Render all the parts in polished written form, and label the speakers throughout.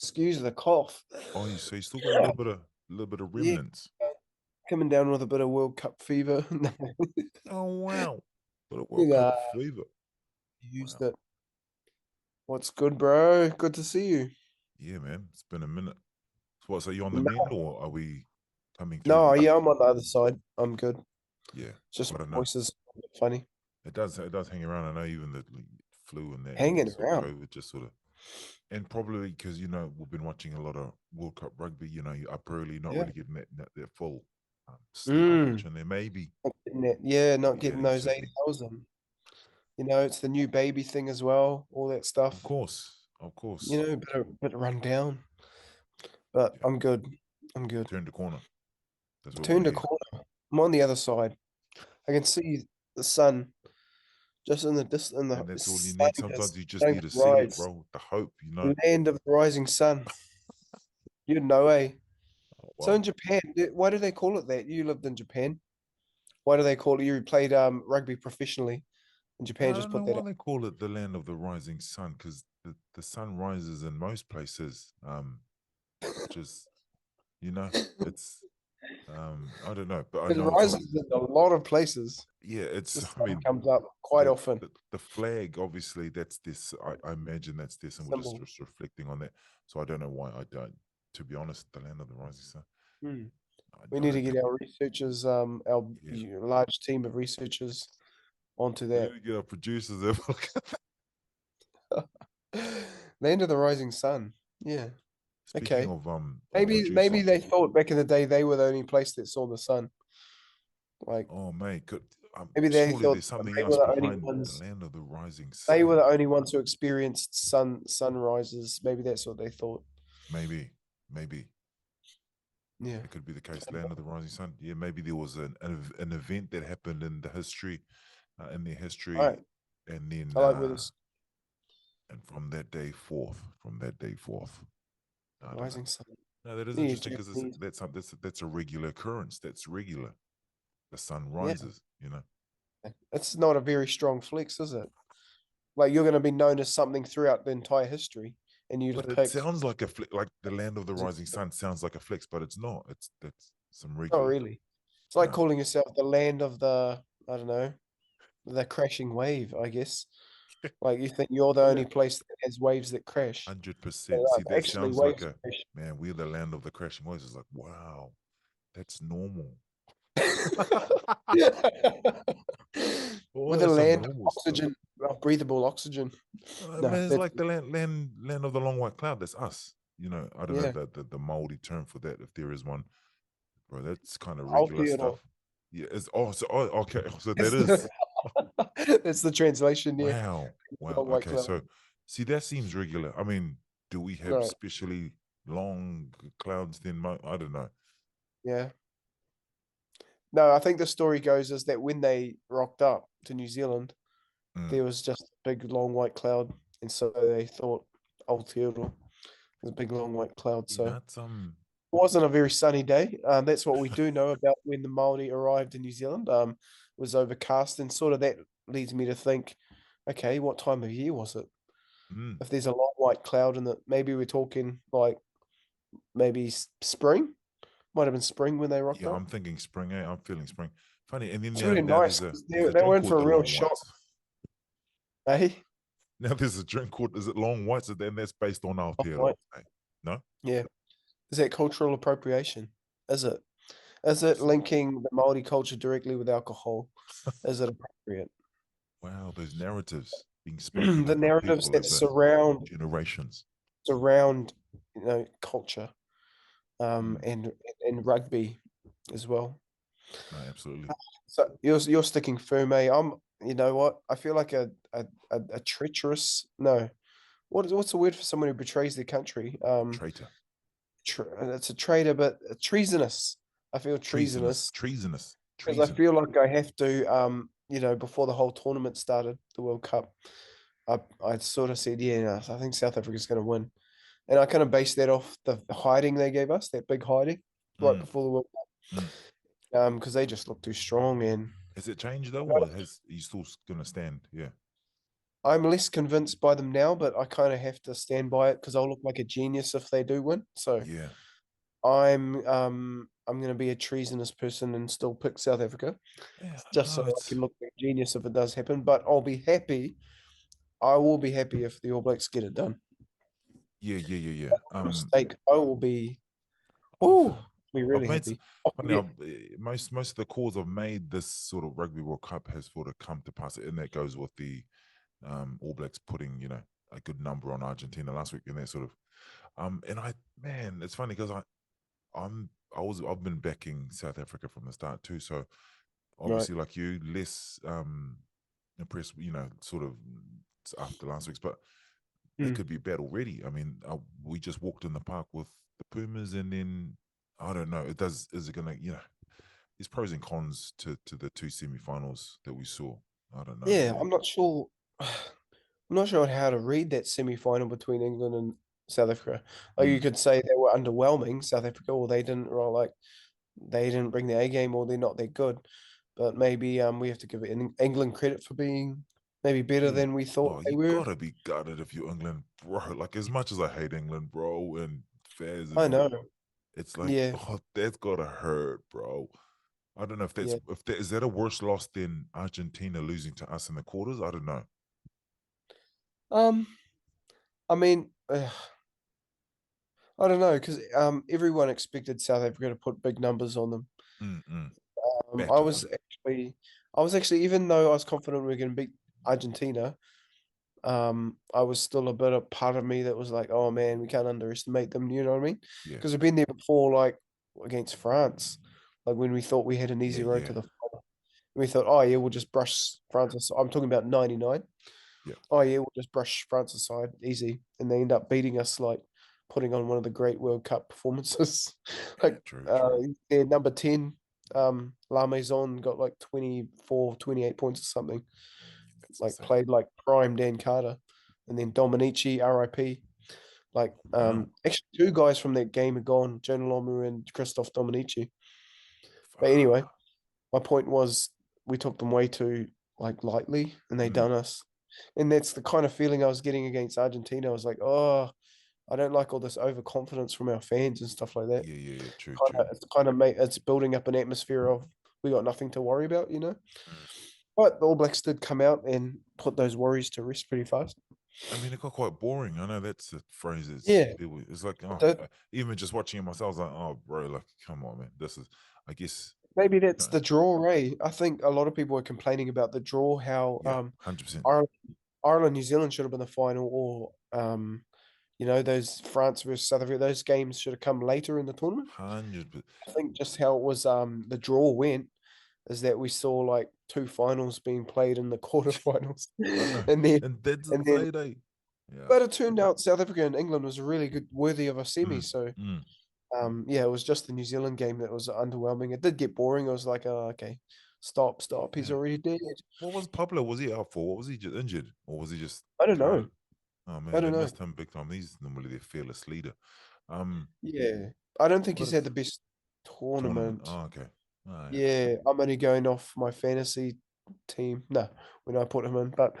Speaker 1: Excuse the cough.
Speaker 2: Oh, you still got a little bit of
Speaker 1: Yeah,
Speaker 2: remnants.
Speaker 1: coming down with a bit of World Cup fever. No,
Speaker 2: Oh wow, but a World Cup
Speaker 1: nah,
Speaker 2: fever.
Speaker 1: used
Speaker 2: Wow.
Speaker 1: it. What's good, bro? Good to see you.
Speaker 2: Yeah, man. It's been a minute. So what? So you on the mend,
Speaker 1: No,
Speaker 2: or are we coming through
Speaker 1: no,
Speaker 2: yet?
Speaker 1: yeah, I'm on the other side. I'm good.
Speaker 2: Yeah,
Speaker 1: Just
Speaker 2: I
Speaker 1: my
Speaker 2: don't know.
Speaker 1: voice is a bit funny.
Speaker 2: It does hang around. I know even the flu and that and
Speaker 1: Hanging
Speaker 2: sort of
Speaker 1: around.
Speaker 2: COVID just sort of, and probably because we've been watching a lot of World Cup rugby. You're up early, not
Speaker 1: Yeah.
Speaker 2: really getting that full sleep,
Speaker 1: Mm.
Speaker 2: unfortunately. Maybe.
Speaker 1: Not getting that. Yeah, not
Speaker 2: Yeah,
Speaker 1: getting those 8
Speaker 2: certainly.
Speaker 1: hours in. It's the new baby thing as well, all that
Speaker 2: Of
Speaker 1: stuff.
Speaker 2: course, of course.
Speaker 1: Bit run down. But
Speaker 2: Yeah,
Speaker 1: I'm good. I'm good.
Speaker 2: turn the corner. That's what we
Speaker 1: Turned a
Speaker 2: hear.
Speaker 1: corner. I'm on the other side. I can see the sun just in the
Speaker 2: And that's all you
Speaker 1: sun
Speaker 2: need.
Speaker 1: is
Speaker 2: Sometimes you just
Speaker 1: starting
Speaker 2: need
Speaker 1: to
Speaker 2: to see it,
Speaker 1: rise.
Speaker 2: bro. The hope,
Speaker 1: Land of the rising sun. You know, eh?
Speaker 2: Oh,
Speaker 1: So in
Speaker 2: wow.
Speaker 1: Japan, why do they call it that? You lived in Japan. Why do they call it? You played rugby professionally in Japan.
Speaker 2: I
Speaker 1: Just
Speaker 2: don't know
Speaker 1: put that
Speaker 2: why
Speaker 1: out.
Speaker 2: they call it the land of the rising sun, because the sun rises in most places. Just you know, it's I don't know, but I
Speaker 1: It
Speaker 2: know it's
Speaker 1: rises in a lot of places.
Speaker 2: yeah,
Speaker 1: The
Speaker 2: it's I
Speaker 1: sun
Speaker 2: mean
Speaker 1: comes up quite
Speaker 2: the
Speaker 1: often.
Speaker 2: the flag, obviously that's this. I imagine that's this, and we're just,
Speaker 1: Symbol.
Speaker 2: just reflecting on that. So I don't know why I don't. To be honest, the land of the rising sun.
Speaker 1: Hmm. We
Speaker 2: I
Speaker 1: need to
Speaker 2: don't
Speaker 1: get
Speaker 2: think.
Speaker 1: our researchers, our
Speaker 2: Yeah,
Speaker 1: large team of researchers onto
Speaker 2: we need
Speaker 1: that.
Speaker 2: to get our producers there.
Speaker 1: Land of the rising sun. Yeah.
Speaker 2: Speaking
Speaker 1: Okay.
Speaker 2: of
Speaker 1: Maybe
Speaker 2: producers,
Speaker 1: they thought back in the day they were the only place that saw the sun. Like
Speaker 2: oh mate,
Speaker 1: maybe they
Speaker 2: surely
Speaker 1: thought
Speaker 2: there's something
Speaker 1: they were
Speaker 2: else
Speaker 1: the only
Speaker 2: behind the
Speaker 1: ones.
Speaker 2: land of the rising
Speaker 1: They were
Speaker 2: sun.
Speaker 1: the only ones who experienced sunrises. Maybe that's what they thought.
Speaker 2: Maybe
Speaker 1: Yeah.
Speaker 2: it could be the case. Land of the rising sun. Yeah, maybe there was an event that happened in the history, in their
Speaker 1: All
Speaker 2: history,
Speaker 1: right.
Speaker 2: and then
Speaker 1: I like where this
Speaker 2: and from that day forth, I don't know.
Speaker 1: rising sun.
Speaker 2: No, that is
Speaker 1: Yeah,
Speaker 2: interesting because
Speaker 1: Japanese.
Speaker 2: that's a regular occurrence. That's regular. The sun
Speaker 1: Yeah.
Speaker 2: rises.
Speaker 1: It's not a very strong flex, is it? Like you're going to be known as something throughout the entire history, and you
Speaker 2: But
Speaker 1: just
Speaker 2: it
Speaker 1: pick.
Speaker 2: sounds like like the land of the rising sun sounds like a flex, but it's not. It's that's some
Speaker 1: Not
Speaker 2: regular.
Speaker 1: really. It's like
Speaker 2: No,
Speaker 1: calling yourself the land of the, I don't know, the crashing wave, I guess. Like you think you're the
Speaker 2: yeah,
Speaker 1: only place that has waves that crash. But
Speaker 2: 100%. See, that
Speaker 1: actually,
Speaker 2: sounds like
Speaker 1: waves
Speaker 2: a man. We're the land of the crashing waves. It's like wow, that's normal.
Speaker 1: With
Speaker 2: Oh,
Speaker 1: a
Speaker 2: that's some
Speaker 1: land of
Speaker 2: normal stuff.
Speaker 1: oxygen, of breathable oxygen. No,
Speaker 2: Man, it's
Speaker 1: that's
Speaker 2: like the land of the long white cloud. That's us. I don't know
Speaker 1: yeah.
Speaker 2: the moldy term for that, if there is one, bro. That's kind of regular
Speaker 1: Aotearoa.
Speaker 2: stuff. Yeah, it's okay. So that
Speaker 1: It's
Speaker 2: is
Speaker 1: the, that's the translation, yeah.
Speaker 2: wow.
Speaker 1: Long white
Speaker 2: Okay,
Speaker 1: cloud.
Speaker 2: so see that seems regular. I mean, do we have
Speaker 1: Right.
Speaker 2: specially long clouds? Then I don't know.
Speaker 1: Yeah. No, I think the story goes is that when they rocked up to New Zealand,
Speaker 2: Mm.
Speaker 1: there was just a big long white cloud, and so they thought Aotearoa was a big long white cloud.
Speaker 2: See,
Speaker 1: So it
Speaker 2: that's
Speaker 1: wasn't a very sunny day. That's what we do know about when the Maori arrived in New Zealand. It was overcast, and sort of that leads me to think, okay, what time of year was it?
Speaker 2: mm.
Speaker 1: If there's a long white cloud in it, maybe we're talking like maybe spring. Might have been spring when they rocked
Speaker 2: Yeah,
Speaker 1: up.
Speaker 2: I'm thinking spring. I'm feeling spring. Funny, and then
Speaker 1: It's
Speaker 2: now,
Speaker 1: really
Speaker 2: now
Speaker 1: nice
Speaker 2: there's a
Speaker 1: 'cause
Speaker 2: there's a
Speaker 1: they
Speaker 2: drink
Speaker 1: went
Speaker 2: called
Speaker 1: for a
Speaker 2: the
Speaker 1: real
Speaker 2: Long
Speaker 1: shock.
Speaker 2: Whites.
Speaker 1: Eh?
Speaker 2: Now there's a drink called, is it Long Whites? And then that's based on Aotearoa.
Speaker 1: Right.
Speaker 2: Eh? No,
Speaker 1: Yeah. Is that cultural appropriation? Is it? Is it
Speaker 2: Is it?
Speaker 1: linking the Maori culture directly with alcohol? Is it appropriate?
Speaker 2: Wow, those narratives being spoken
Speaker 1: The
Speaker 2: about
Speaker 1: narratives
Speaker 2: people
Speaker 1: that
Speaker 2: over generations.
Speaker 1: surround culture,
Speaker 2: Mm.
Speaker 1: and rugby as well.
Speaker 2: No, absolutely.
Speaker 1: So you're sticking firm, eh? You know what? I feel like a treacherous. No, what's the word for someone who betrays their country?
Speaker 2: Traitor.
Speaker 1: It's a traitor, but treasonous. I feel
Speaker 2: Treasonous.
Speaker 1: treasonous
Speaker 2: Treasonous.
Speaker 1: because I
Speaker 2: Treason.
Speaker 1: feel like I have to, before the whole tournament started, the World Cup, I sort of said, yeah, no, I think South Africa's going to win, and I kind of based that off the hiding they gave us, that big hiding right
Speaker 2: Mm.
Speaker 1: before the World
Speaker 2: Mm.
Speaker 1: Cup, because they just looked too strong, and
Speaker 2: Has it changed though, or has you still gonna stand? Yeah.
Speaker 1: I'm less convinced by them now, but I kind of have to stand by it because I'll look like a genius if they do win. So
Speaker 2: Yeah.
Speaker 1: I'm gonna be a treasonous person and still pick South Africa
Speaker 2: Yeah,
Speaker 1: just so
Speaker 2: no,
Speaker 1: I
Speaker 2: it's
Speaker 1: can look like a genius if it does happen. But I'll be happy. I will be happy if the All Blacks get it done.
Speaker 2: yeah, yeah, yeah, yeah.
Speaker 1: Mistake. I will be.
Speaker 2: I've
Speaker 1: Oh, be
Speaker 2: I've
Speaker 1: really
Speaker 2: made
Speaker 1: happy. I'll
Speaker 2: funny.
Speaker 1: forget.
Speaker 2: Most of the calls I've made this sort of Rugby World Cup has sort of come to pass, and that goes with the All Blacks putting a good number on Argentina last week, and that sort of and man, it's funny because I've been backing South Africa from the start too, so
Speaker 1: Right.
Speaker 2: obviously like you less impressed, sort of after last week's, but it
Speaker 1: Mm.
Speaker 2: could be bad already. I mean, we just walked in the park with the Pumas, and then I don't know. It does. Is it gonna? There's pros and cons to the two semifinals that we saw. I don't know,
Speaker 1: Yeah,
Speaker 2: man.
Speaker 1: I'm not sure. I'm not sure how to read that semi-final between England and South Africa. Like you
Speaker 2: Mm.
Speaker 1: could say they were underwhelming, South Africa, or they didn't, or like they didn't bring the A game, or they're not that good. But maybe we have to give England credit for being maybe better
Speaker 2: Yeah.
Speaker 1: than we thought
Speaker 2: Oh,
Speaker 1: they
Speaker 2: you
Speaker 1: were.
Speaker 2: gotta be gutted if you're England, bro. Like as much as I hate England, bro, and fairs and
Speaker 1: I
Speaker 2: all,
Speaker 1: know.
Speaker 2: it's like,
Speaker 1: Yeah,
Speaker 2: oh, that's gotta hurt, bro. I don't know
Speaker 1: yeah.
Speaker 2: if that is that a worse loss than Argentina losing to us in the quarters. I don't know.
Speaker 1: Um, I mean, I don't know because everyone expected South Africa to put big numbers on them.
Speaker 2: Mm-mm.
Speaker 1: Um, I
Speaker 2: Batter
Speaker 1: was
Speaker 2: them.
Speaker 1: actually, I was actually, even though I was confident we were going to beat Argentina, I was still a bit of part of me that was like, oh man, we can't underestimate them. You know what I mean?
Speaker 2: Yeah,
Speaker 1: Because we've been there before, like against France, like when we thought we had an
Speaker 2: yeah,
Speaker 1: easy road
Speaker 2: yeah,
Speaker 1: to the final. We thought, oh yeah, we'll just brush France. I'm talking about '99.
Speaker 2: yeah,
Speaker 1: Oh yeah, we'll just brush France aside, easy, and they end up beating us, like putting on one of the great World Cup performances.
Speaker 2: yeah.
Speaker 1: like
Speaker 2: True,
Speaker 1: uh,
Speaker 2: true.
Speaker 1: their number 10, La Maison got like 24, 28 points or something.
Speaker 2: That's
Speaker 1: Like
Speaker 2: insane.
Speaker 1: played like prime Dan Carter, and then Dominici, RIP. Like
Speaker 2: Wow.
Speaker 1: actually two guys from that game are gone, Jonah Lomu and Christoph Dominici. But anyway,
Speaker 2: Fuck.
Speaker 1: my point was we took them way too like lightly, and they
Speaker 2: Mm.
Speaker 1: done us. And that's the kind of feeling I was getting against Argentina. I was like, oh, I don't like all this overconfidence from our fans and stuff like that.
Speaker 2: Yeah, yeah, yeah. True,
Speaker 1: Kind of,
Speaker 2: true.
Speaker 1: it's kind of made it's building up an atmosphere of we got nothing to worry about, you know.
Speaker 2: Mm.
Speaker 1: But the All Blacks did come out and put those worries to rest pretty fast.
Speaker 2: I mean, it got quite boring. I know that's the phrase.
Speaker 1: Yeah,
Speaker 2: It's like,
Speaker 1: it
Speaker 2: oh,
Speaker 1: did.
Speaker 2: even just watching it myself, I was like, oh, bro, like, come on, man. This is, I guess,
Speaker 1: Maybe that's
Speaker 2: uh,
Speaker 1: the draw, Ray. I think a lot of people are complaining about the draw, how
Speaker 2: yeah, 100%,
Speaker 1: Ireland, Ireland, New Zealand should have been the final, or those France versus South Africa, those games should have come later in the tournament.
Speaker 2: 100%.
Speaker 1: I think just how it was the draw went is that we saw like two finals being played in the quarterfinals.
Speaker 2: I know,
Speaker 1: and then
Speaker 2: and that's
Speaker 1: and then
Speaker 2: insane, eh? Yeah,
Speaker 1: but it turned out South Africa and England was a really good worthy of a semi.
Speaker 2: mm,
Speaker 1: So
Speaker 2: mm,
Speaker 1: yeah, it was just the New Zealand game that was underwhelming. It did get boring. I was like, oh, okay, stop. He's
Speaker 2: yeah.
Speaker 1: already dead.
Speaker 2: What was Pablo? Was he out for? What was he just injured, or was he just
Speaker 1: I don't
Speaker 2: tired?
Speaker 1: know.
Speaker 2: Oh
Speaker 1: I
Speaker 2: man, they
Speaker 1: don't know.
Speaker 2: missed him big time. He's normally their fearless leader. Um,
Speaker 1: Yeah. I don't think
Speaker 2: what
Speaker 1: he's had
Speaker 2: is
Speaker 1: the best
Speaker 2: tournament?
Speaker 1: tournament.
Speaker 2: Oh, okay. Oh, yeah.
Speaker 1: Yeah, I'm only going off my fantasy team. No, when I put him in. But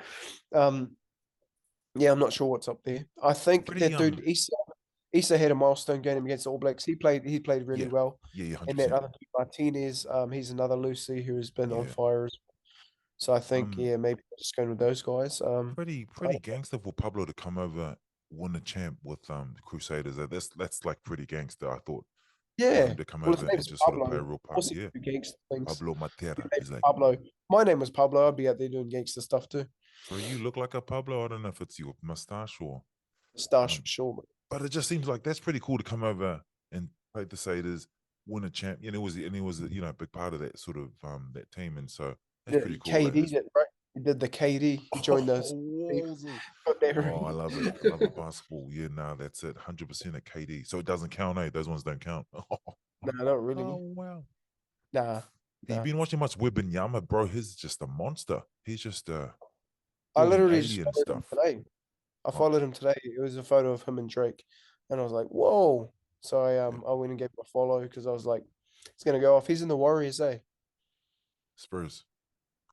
Speaker 1: um yeah, I'm not sure what's up there. I think
Speaker 2: Pretty
Speaker 1: that dude Issa had a milestone game against the All Blacks. He played really
Speaker 2: yeah,
Speaker 1: well.
Speaker 2: yeah, yeah,
Speaker 1: And that
Speaker 2: 100%.
Speaker 1: other dude, Martinez, he's another Lucy who has been on
Speaker 2: Yeah.
Speaker 1: fire. So I think,
Speaker 2: Um,
Speaker 1: yeah, maybe just going with those guys.
Speaker 2: pretty gangster for Pablo to come over, win the champ with the Crusaders. That's like pretty gangster. I thought for him
Speaker 1: Yeah.
Speaker 2: to come
Speaker 1: Well, his
Speaker 2: over and
Speaker 1: name's
Speaker 2: just sort of play a
Speaker 1: Pablo.
Speaker 2: real
Speaker 1: Of
Speaker 2: part.
Speaker 1: course, he
Speaker 2: Yeah,
Speaker 1: can do gangster things.
Speaker 2: Pablo
Speaker 1: Your
Speaker 2: Matera.
Speaker 1: name's
Speaker 2: He's like,
Speaker 1: Pablo. My name was Pablo. I'd be out there doing gangster stuff too.
Speaker 2: bro, you look like a Pablo. I don't know if it's your mustache or
Speaker 1: Stash,
Speaker 2: um,
Speaker 1: sure.
Speaker 2: but it just seems like that's pretty cool to come over and play the Crusaders, win a champ. It was a big part of that sort of that team, and so that's
Speaker 1: Yeah,
Speaker 2: pretty cool.
Speaker 1: KD did, right? He did the KD. He joined
Speaker 2: Oh,
Speaker 1: those.
Speaker 2: wowza.
Speaker 1: Got that
Speaker 2: Oh, I
Speaker 1: ring.
Speaker 2: love it. I love it. Basketball. Yeah, nah, that's it. 100% a KD. So it doesn't count, eh? Those ones don't count.
Speaker 1: No, not
Speaker 2: Oh,
Speaker 1: really.
Speaker 2: wow.
Speaker 1: Nah,
Speaker 2: Have you
Speaker 1: nah.
Speaker 2: been watching much Yama, bro? He's just a monster. He's just
Speaker 1: I
Speaker 2: building
Speaker 1: literally just
Speaker 2: alien
Speaker 1: followed him
Speaker 2: stuff.
Speaker 1: today. I
Speaker 2: Oh,
Speaker 1: followed him today. It was a photo of him and Drake, and I was like, "Whoa!" So I
Speaker 2: yeah.
Speaker 1: I went and gave him a follow because I was like, "It's gonna go off." He's in the Warriors, eh?
Speaker 2: Spurs.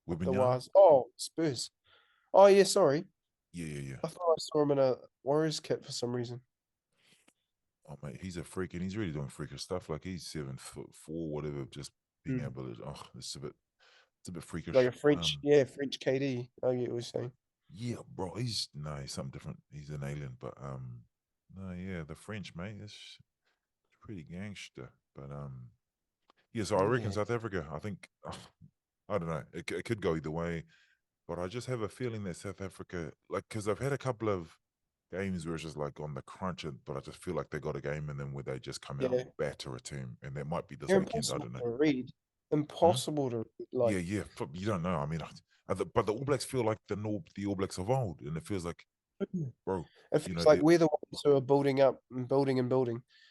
Speaker 1: The
Speaker 2: Yama.
Speaker 1: Waz. Oh, Spurs. Oh yeah, sorry.
Speaker 2: Yeah, yeah, yeah.
Speaker 1: I thought I saw him in a Warriors kit for some reason.
Speaker 2: Oh mate, he's a freak, and he's really doing freakish stuff. Like he's 7'4", whatever. Just being
Speaker 1: Hmm.
Speaker 2: able to, it's a bit
Speaker 1: Like
Speaker 2: freakish.
Speaker 1: a French, yeah, French KD. I get what you're saying.
Speaker 2: Yeah, bro, he's something different. He's an alien, but no, yeah, the French mate, it's pretty gangster. But yeah. So I reckon
Speaker 1: Yeah,
Speaker 2: South Africa. I think I don't know. It could go either way, but I just have a feeling that South Africa, like, because I've had a couple of games where it's just like on the crunch, but I just feel like they got a game and then where they just come out
Speaker 1: yeah.
Speaker 2: and batter a team, and that might be this
Speaker 1: They're
Speaker 2: weekend. I
Speaker 1: impossible
Speaker 2: don't know.
Speaker 1: to read.
Speaker 2: Hmm?
Speaker 1: Impossible to read.
Speaker 2: Yeah,
Speaker 1: Like,
Speaker 2: yeah. You don't know. I mean, but the All Blacks feel like the All Blacks of old, and it feels like, bro,
Speaker 1: it
Speaker 2: you
Speaker 1: feels
Speaker 2: know,
Speaker 1: like
Speaker 2: the
Speaker 1: we're the ones who are building up and building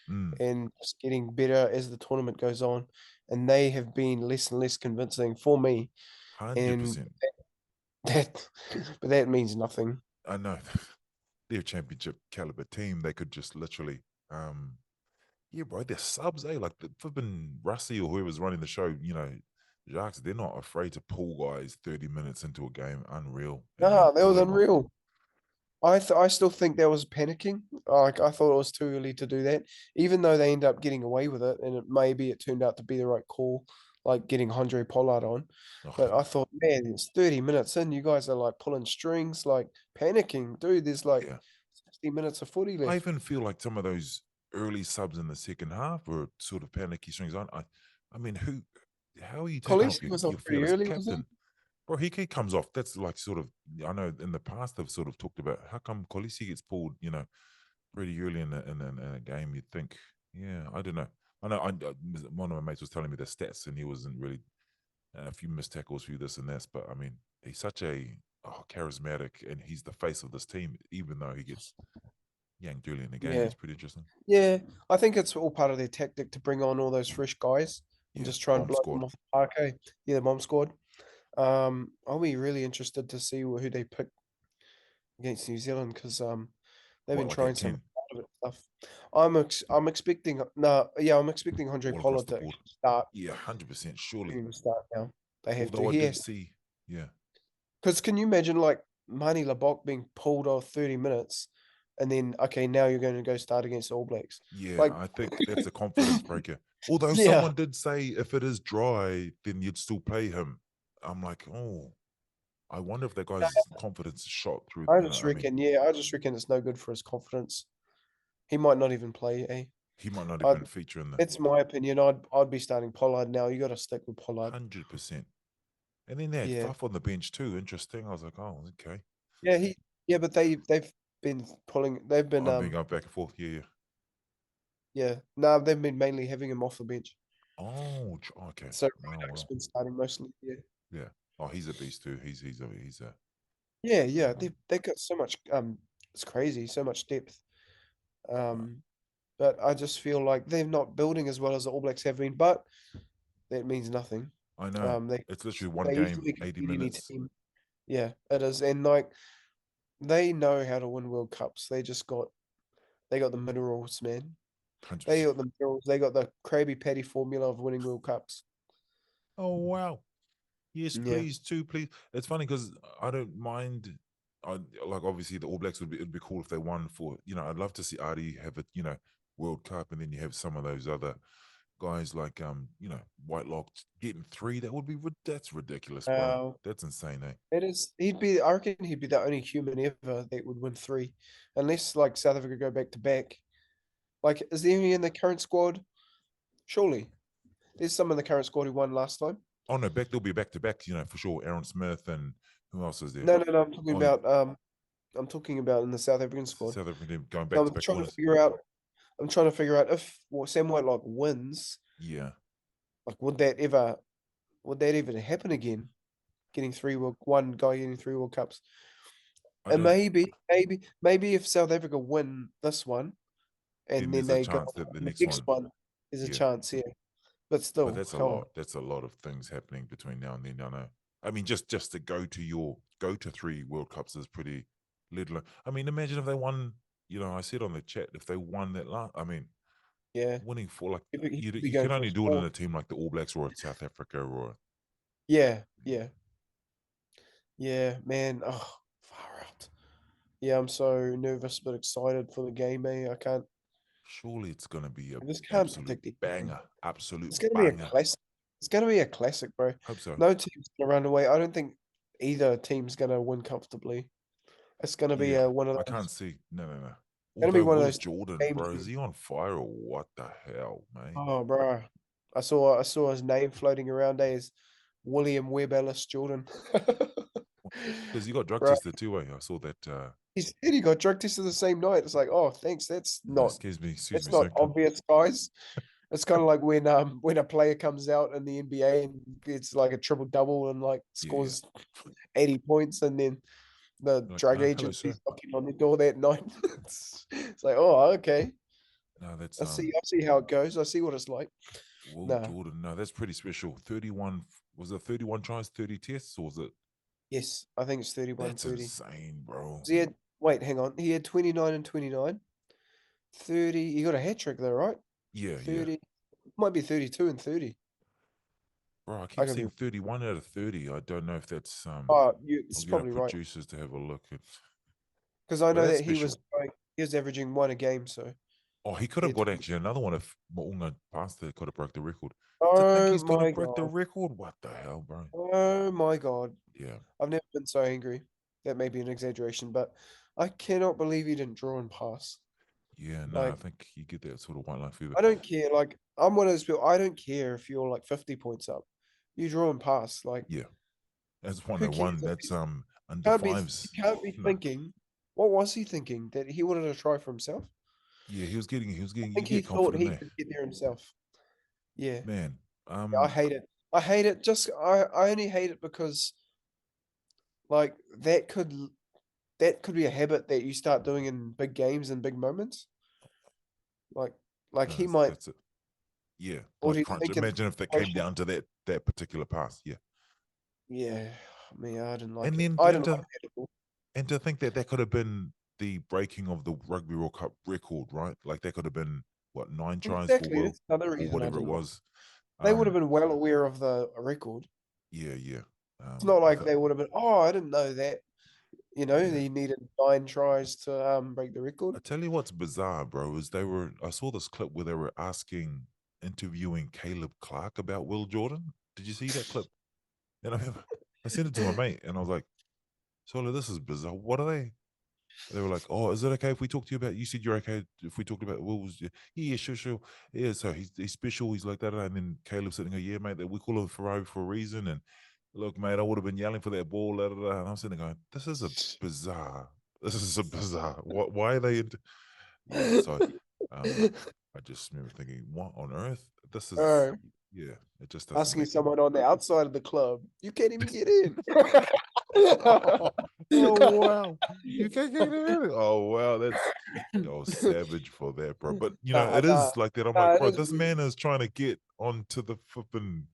Speaker 2: mm,
Speaker 1: and just getting better as the tournament goes on. And they have been less and less convincing for me.
Speaker 2: hundred
Speaker 1: And
Speaker 2: percent.
Speaker 1: that, but that means nothing.
Speaker 2: I know they're a championship caliber team. They could just literally, yeah, bro. They're subs, eh? Like the flipping Rusty or whoever's running the show. Jacques, they're not afraid to pull guys 30 minutes into a game. Unreal, and then
Speaker 1: Nah, that
Speaker 2: pull
Speaker 1: was
Speaker 2: them off.
Speaker 1: unreal. I still think there was panicking. Like I thought it was too early to do that, even though they end up getting away with it, and it turned out to be the right call, like getting Andre Pollard on. But
Speaker 2: Ugh,
Speaker 1: I thought, man, it's 30 minutes in, you guys are like pulling strings, like panicking, dude. There's like
Speaker 2: yeah.
Speaker 1: 60 minutes of footy
Speaker 2: I
Speaker 1: left.
Speaker 2: even feel like some of those early subs in the second half were sort of panicky strings on. I mean, how are you taking off
Speaker 1: Khaleesi was
Speaker 2: your
Speaker 1: off pretty
Speaker 2: fearless
Speaker 1: early, was he?
Speaker 2: captain? Bro, he comes off. That's like sort of, I know in the past they've sort of talked about how come Khaleesi gets pulled, pretty early in a game. You'd think, yeah, I don't know. I know one of my mates was telling me the stats, and he wasn't really a few missed tackles, few this and this, but I mean, he's such a charismatic, and he's the face of this team. Even though he gets yanked early in the game,
Speaker 1: Yeah,
Speaker 2: it's pretty interesting.
Speaker 1: yeah. I think it's all part of their tactic to bring on all those fresh guys and
Speaker 2: Yeah,
Speaker 1: just try and
Speaker 2: bomb
Speaker 1: blow them
Speaker 2: squad.
Speaker 1: off the park. Eh? Yeah, the bomb squad. I'll be really interested to see who they pick against New Zealand because they've
Speaker 2: What,
Speaker 1: been
Speaker 2: like at
Speaker 1: trying some
Speaker 2: 10,
Speaker 1: out of it stuff. I'm expecting I'm expecting Andre
Speaker 2: all across
Speaker 1: Pollard
Speaker 2: the
Speaker 1: to
Speaker 2: board?
Speaker 1: actually start.
Speaker 2: Yeah, 100%,
Speaker 1: He
Speaker 2: surely.
Speaker 1: will start now. They have to.
Speaker 2: Although I
Speaker 1: He
Speaker 2: did
Speaker 1: has
Speaker 2: see, yeah,
Speaker 1: because can you imagine like Mani Labok being pulled off 30 minutes and then okay now you're going to go start against the All Blacks
Speaker 2: yeah,
Speaker 1: like
Speaker 2: I think that's a confidence breaker. Although
Speaker 1: yeah.
Speaker 2: someone did say if it is dry, then you'd still play him. I'm like, oh, I wonder if that guy's confidence is shot through. I mean,
Speaker 1: I just reckon it's no good for his confidence. He might not even play. Eh?
Speaker 2: he might not
Speaker 1: I,
Speaker 2: even feature in the
Speaker 1: that's my opinion. I'd be starting Pollard now. You got to stick with Pollard.
Speaker 2: 100%. And then they had
Speaker 1: Yeah,
Speaker 2: Fuff on the bench too. Interesting. I was like, oh, okay.
Speaker 1: yeah. But they've been pulling. They've been
Speaker 2: I'm being going back and forth. Yeah, yeah.
Speaker 1: yeah. No, they've been mainly having him off the bench.
Speaker 2: Oh, okay.
Speaker 1: So
Speaker 2: Oh,
Speaker 1: Rydak's
Speaker 2: well.
Speaker 1: been starting mostly. Yeah,
Speaker 2: Yeah. Oh, he's a beast too. He's a
Speaker 1: yeah, yeah.
Speaker 2: um.
Speaker 1: They got so much. It's crazy. So much depth.
Speaker 2: uh,
Speaker 1: Um, but I just feel like they're not building as well as the All Blacks have been. But that means nothing.
Speaker 2: I know.
Speaker 1: They
Speaker 2: It's literally one game,
Speaker 1: easily can
Speaker 2: 80
Speaker 1: beat any
Speaker 2: minutes.
Speaker 1: team. Yeah, it is, and like they know how to win World Cups. They got the minerals, man. They
Speaker 2: 100%.
Speaker 1: got the minerals. They got the Krabby Patty formula of winning World Cups.
Speaker 2: Oh, wow. Yes,
Speaker 1: Yeah.
Speaker 2: please, too, please. It's funny because I don't mind. I like obviously the All Blacks it'd be cool if they won for, I'd love to see Artie have a, World Cup, and then you have some of those other guys like Whitelock getting three. That's ridiculous, bro.
Speaker 1: Uh,
Speaker 2: That's insane, eh?
Speaker 1: it is. He'd be. I reckon he'd be the only human ever that would win three, unless like South Africa go back to back. Like, is there any in the current squad? Surely, there's some in the current squad who won last time.
Speaker 2: Oh no, they'll be back to back, for sure. Aaron Smith, and who else is there?
Speaker 1: No, no, no. I'm talking
Speaker 2: Oh,
Speaker 1: about. I'm talking about in the South African squad.
Speaker 2: South African team going back
Speaker 1: No,
Speaker 2: to
Speaker 1: I'm
Speaker 2: back
Speaker 1: trying to
Speaker 2: winners.
Speaker 1: figure out. I'm trying to figure out if Sam Whitelock wins.
Speaker 2: Yeah,
Speaker 1: Like, would that even happen again? One guy getting three World Cups,
Speaker 2: I
Speaker 1: and
Speaker 2: don't.
Speaker 1: maybe if South Africa win this one
Speaker 2: Then
Speaker 1: and then
Speaker 2: there's a
Speaker 1: they go
Speaker 2: chance that the
Speaker 1: on the
Speaker 2: next
Speaker 1: next
Speaker 2: one,
Speaker 1: one, there's a
Speaker 2: yeah.
Speaker 1: chance, yeah. But
Speaker 2: But
Speaker 1: still,
Speaker 2: that's a
Speaker 1: come on.
Speaker 2: lot. That's a lot of things happening between now and then. I know. I mean, just to go to three World Cups is pretty little. I mean, imagine if they won. I said on the chat if they won that last. I mean,
Speaker 1: Yeah,
Speaker 2: winning for like
Speaker 1: he
Speaker 2: you
Speaker 1: could be
Speaker 2: you
Speaker 1: going
Speaker 2: can
Speaker 1: for
Speaker 2: only
Speaker 1: his
Speaker 2: do it in
Speaker 1: fourth.
Speaker 2: a team like the All Blacks or South Africa or
Speaker 1: Yeah, yeah, yeah, man. Oh, far out. Yeah, I'm so nervous but excited for the game, I can't.
Speaker 2: Surely it's going to be a
Speaker 1: I just can't
Speaker 2: absolute
Speaker 1: predict anything.
Speaker 2: banger, absolute
Speaker 1: It's gonna be a
Speaker 2: banger.
Speaker 1: classic. It's gonna be a classic, bro.
Speaker 2: Hope so.
Speaker 1: No team's gonna run away. I don't think either team's gonna win comfortably. It's gonna be
Speaker 2: Yeah,
Speaker 1: one of
Speaker 2: I
Speaker 1: those.
Speaker 2: can't see. No, no, no.
Speaker 1: Gonna be
Speaker 2: Although
Speaker 1: one of
Speaker 2: Will
Speaker 1: those
Speaker 2: Jordan,
Speaker 1: games.
Speaker 2: bro, is he on fire or what the hell, mate?
Speaker 1: Oh, bro, I saw his name floating around as William Webb Ellis Jordan.
Speaker 2: Because he got drug
Speaker 1: Bro,
Speaker 2: tested too. I saw that.
Speaker 1: he said he got drug tested the same night. It's like, oh, thanks.
Speaker 2: Excuse me,
Speaker 1: That's not
Speaker 2: sir.
Speaker 1: obvious, guys. It's kind of like when a player comes out in the NBA and gets like a triple double and like
Speaker 2: Yeah, yeah.
Speaker 1: scores 80 points, and then the
Speaker 2: Like,
Speaker 1: drug
Speaker 2: hello, sir.
Speaker 1: agency's knocking on the door that night. It's like, oh, okay.
Speaker 2: No, that's
Speaker 1: I see how it goes. I see what it's like.
Speaker 2: Will
Speaker 1: Nah.
Speaker 2: Jordan. No, that's pretty special. 31 was it 31 tries, 30 tests, or was it?
Speaker 1: Yes, I think it's 31
Speaker 2: That's
Speaker 1: 30.
Speaker 2: insane, bro.
Speaker 1: So he had, wait, hang on. He had 29 and 29. 30. He got a hat trick though, right?
Speaker 2: Yeah, yeah.
Speaker 1: 30. Might be 32 and 30.
Speaker 2: Bro, I
Speaker 1: I
Speaker 2: keep
Speaker 1: could be.
Speaker 2: seeing 31 out of 30. I don't know if that's
Speaker 1: Oh,
Speaker 2: I'll
Speaker 1: it's
Speaker 2: get our
Speaker 1: probably right.
Speaker 2: producers to have a look at,
Speaker 1: Because I
Speaker 2: but
Speaker 1: know
Speaker 2: that's
Speaker 1: that he was
Speaker 2: special.
Speaker 1: like, he was averaging one a game, so
Speaker 2: Oh, he could
Speaker 1: he
Speaker 2: have
Speaker 1: had
Speaker 2: got
Speaker 1: 20.
Speaker 2: actually another one if Maunga passed it, could have broke the record. To think
Speaker 1: Oh
Speaker 2: he's gonna
Speaker 1: my
Speaker 2: break the
Speaker 1: god.
Speaker 2: record? What the hell, bro?
Speaker 1: Oh my god.
Speaker 2: Yeah.
Speaker 1: I've never been so angry. That may be an exaggeration, but I cannot believe he didn't draw and pass.
Speaker 2: Yeah, no, I
Speaker 1: Like,
Speaker 2: think you get that sort of white line fever.
Speaker 1: I don't care. Like, I'm one of those people. I don't care if you're like 50 points up. You draw and pass. Like,
Speaker 2: Yeah. That's
Speaker 1: who cares?
Speaker 2: 101. That's under
Speaker 1: Can't be
Speaker 2: fives.
Speaker 1: you can't be
Speaker 2: No.
Speaker 1: thinking. What was he thinking? That he wanted to try for himself?
Speaker 2: Yeah,
Speaker 1: I
Speaker 2: you
Speaker 1: think he
Speaker 2: get
Speaker 1: thought
Speaker 2: confident
Speaker 1: he
Speaker 2: there.
Speaker 1: could get there himself. Yeah.
Speaker 2: Man.
Speaker 1: I hate it. I hate it. I only hate it because like that could be a habit that you start doing in big games and big moments. Like like
Speaker 2: No,
Speaker 1: he might,
Speaker 2: that's it. Yeah.
Speaker 1: or
Speaker 2: Like
Speaker 1: do you
Speaker 2: crunch.
Speaker 1: think in
Speaker 2: Imagine if that came
Speaker 1: situation?
Speaker 2: down to that particular pass. Yeah.
Speaker 1: Yeah, me, I didn't like
Speaker 2: And
Speaker 1: it.
Speaker 2: then
Speaker 1: I
Speaker 2: and
Speaker 1: didn't like
Speaker 2: to
Speaker 1: that at all.
Speaker 2: and to think that that could have been the breaking of the Rugby World Cup record, right? Like that could have been what 9 tries for
Speaker 1: Exactly.
Speaker 2: Will
Speaker 1: That's another
Speaker 2: or
Speaker 1: reason I
Speaker 2: whatever it
Speaker 1: didn't like.
Speaker 2: was.
Speaker 1: They would have
Speaker 2: Um,
Speaker 1: been well aware of the record.
Speaker 2: yeah, yeah.
Speaker 1: It's not
Speaker 2: I
Speaker 1: like
Speaker 2: th-
Speaker 1: they would have been. Oh, I didn't know that.
Speaker 2: yeah.
Speaker 1: He needed 9 tries to break the record.
Speaker 2: I tell you what's bizarre, bro, is I saw this clip where they were interviewing Caleb Clark about Will Jordan. Did you see that clip? And I sent it to my mate and I was like, Solo, this is bizarre. What are they? They were like, "Oh, is it okay if we talk to you about?" You said you're okay if we talked about Will. Yeah, yeah, sure, sure. Yeah, so he's special. He's like that, and then Caleb sitting there, yeah, mate. That we call him Ferrari for a reason. And look, mate, I would have been yelling for that ball. Da, da, da. And I'm sitting there going, "This is a bizarre. This is a bizarre. What? Why are they?" Yeah. So, um, I just remember thinking, "What on earth? This is."
Speaker 1: Oh,
Speaker 2: Yeah, it just doesn't
Speaker 1: asking
Speaker 2: make any.
Speaker 1: someone on the outside of the club, you can't even get in.
Speaker 2: Oh wow, you can't get it. Oh wow, that's yo savage for that, bro. But
Speaker 1: Nah,
Speaker 2: it
Speaker 1: nah,
Speaker 2: is like that. I'm
Speaker 1: nah,
Speaker 2: like,
Speaker 1: it
Speaker 2: bro,
Speaker 1: is
Speaker 2: this
Speaker 1: weird.
Speaker 2: man is trying to get onto the flipping.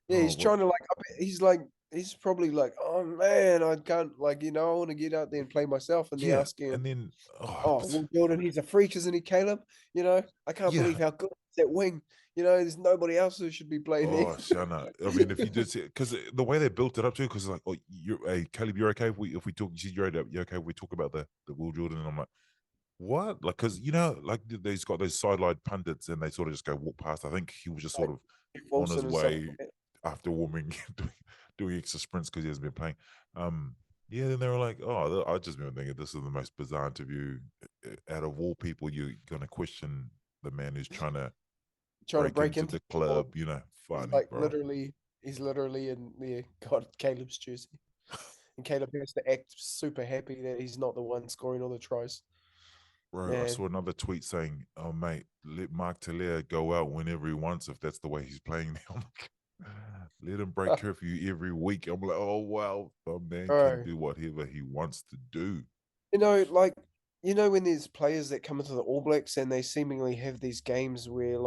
Speaker 1: Yeah,
Speaker 2: Oh,
Speaker 1: he's
Speaker 2: what?
Speaker 1: trying to he's probably like, oh man, I can't I want to get out there and play myself. And they're
Speaker 2: Yeah,
Speaker 1: asking him,
Speaker 2: and then oh
Speaker 1: oh, Will Jordan, he's a freak, isn't he, Caleb? I can't
Speaker 2: yeah,
Speaker 1: believe how good that wing. There's nobody else who should be playing there.
Speaker 2: oh Shana. I mean, if you did see, because the way they built it up too, because like, oh, hey Caleb, you're okay if we talk. You said you're okay if we talk about the Will Jordan, and I'm like. What? Like, because like they've got those sideline pundits, and they sort of just go walk past. I think he was just sort
Speaker 1: Like
Speaker 2: of on his
Speaker 1: Wilson and stuff
Speaker 2: way
Speaker 1: like that.
Speaker 2: after warming, doing extra sprints because he hasn't been playing. Yeah. Then they were like, "Oh, I just remember thinking this is the most bizarre interview out of all people. You're gonna question the man who's trying to
Speaker 1: Trying to
Speaker 2: break
Speaker 1: break
Speaker 2: into
Speaker 1: into
Speaker 2: the
Speaker 1: the squad.
Speaker 2: club.
Speaker 1: He's
Speaker 2: Funny,
Speaker 1: like
Speaker 2: bro.
Speaker 1: he's literally in got Caleb's jersey. And Caleb has to act super happy that he's not the one scoring all the tries.
Speaker 2: Bro, I
Speaker 1: Man.
Speaker 2: saw another tweet saying, "Oh mate, let Mark Talia go out whenever he wants if that's the way he's playing now." Let him break curfew every week. I'm like, oh wow, the man can
Speaker 1: Bro.
Speaker 2: do whatever he wants to do.
Speaker 1: Like when there's players that come into the All Blacks and they seemingly have these games where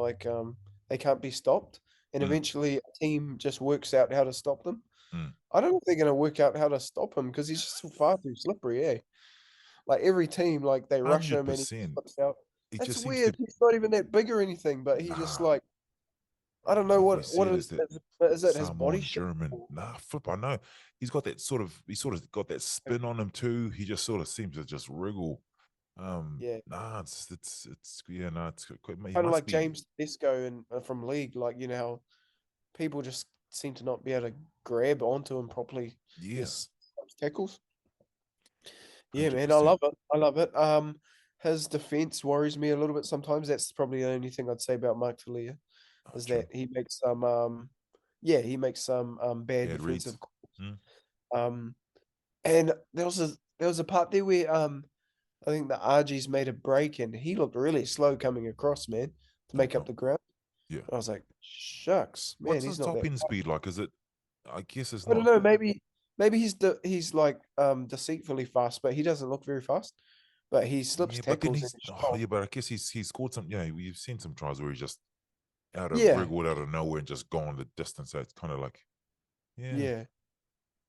Speaker 1: they can't be stopped, and
Speaker 2: Mm,
Speaker 1: eventually a team just works out how to stop them.
Speaker 2: mm.
Speaker 1: I don't know if they're going to work out how to stop him because he's just far too slippery, eh? Like every team, like they rush him and he
Speaker 2: 100%.
Speaker 1: slips out.
Speaker 2: It
Speaker 1: That's
Speaker 2: just seems
Speaker 1: weird.
Speaker 2: to
Speaker 1: He's not even that big or anything, but he just
Speaker 2: nah.
Speaker 1: like I don't know
Speaker 2: Like we
Speaker 1: what
Speaker 2: said,
Speaker 1: it
Speaker 2: it's that
Speaker 1: is it his body
Speaker 2: Samoan
Speaker 1: shape?
Speaker 2: German.
Speaker 1: Or-
Speaker 2: Nah, flip. I know he sort of got that spin on him too. He just sort of seems to just wriggle.
Speaker 1: Yeah,
Speaker 2: Nah, it's yeah, no, it's quite, he
Speaker 1: kind of
Speaker 2: must
Speaker 1: like
Speaker 2: be.
Speaker 1: James Tedesco and from league. Like you know how people just seem to not be able to grab onto him properly.
Speaker 2: Yeah,
Speaker 1: His tackles. Yeah,
Speaker 2: hundred
Speaker 1: man, I
Speaker 2: percent.
Speaker 1: love it. I love it. His defense worries me a little bit sometimes. That's probably the only thing I'd say about Mike Talia
Speaker 2: Oh,
Speaker 1: is
Speaker 2: true.
Speaker 1: that he makes some yeah, he makes some bad
Speaker 2: Bad
Speaker 1: defensive
Speaker 2: reads. Mm,
Speaker 1: um and there was a part there where I think the RG's made a break and he looked really slow coming across, man, to
Speaker 2: no
Speaker 1: make up
Speaker 2: drama.
Speaker 1: the ground.
Speaker 2: Yeah.
Speaker 1: I was like, shucks, man,
Speaker 2: What's
Speaker 1: he's
Speaker 2: his
Speaker 1: not
Speaker 2: top
Speaker 1: that
Speaker 2: end
Speaker 1: fast.
Speaker 2: speed like? Is it? I guess it's
Speaker 1: I don't
Speaker 2: not.
Speaker 1: know, maybe he's like deceitfully fast, but he doesn't look very fast. But he slips
Speaker 2: Yeah, but then
Speaker 1: tackles and
Speaker 2: he's.
Speaker 1: he's
Speaker 2: Oh,
Speaker 1: strong.
Speaker 2: yeah, but I guess he's scored some. Yeah, we've seen some tries where he just out of
Speaker 1: Yeah,
Speaker 2: wriggled out of nowhere and just gone the distance. So it's kind of like, yeah.
Speaker 1: yeah,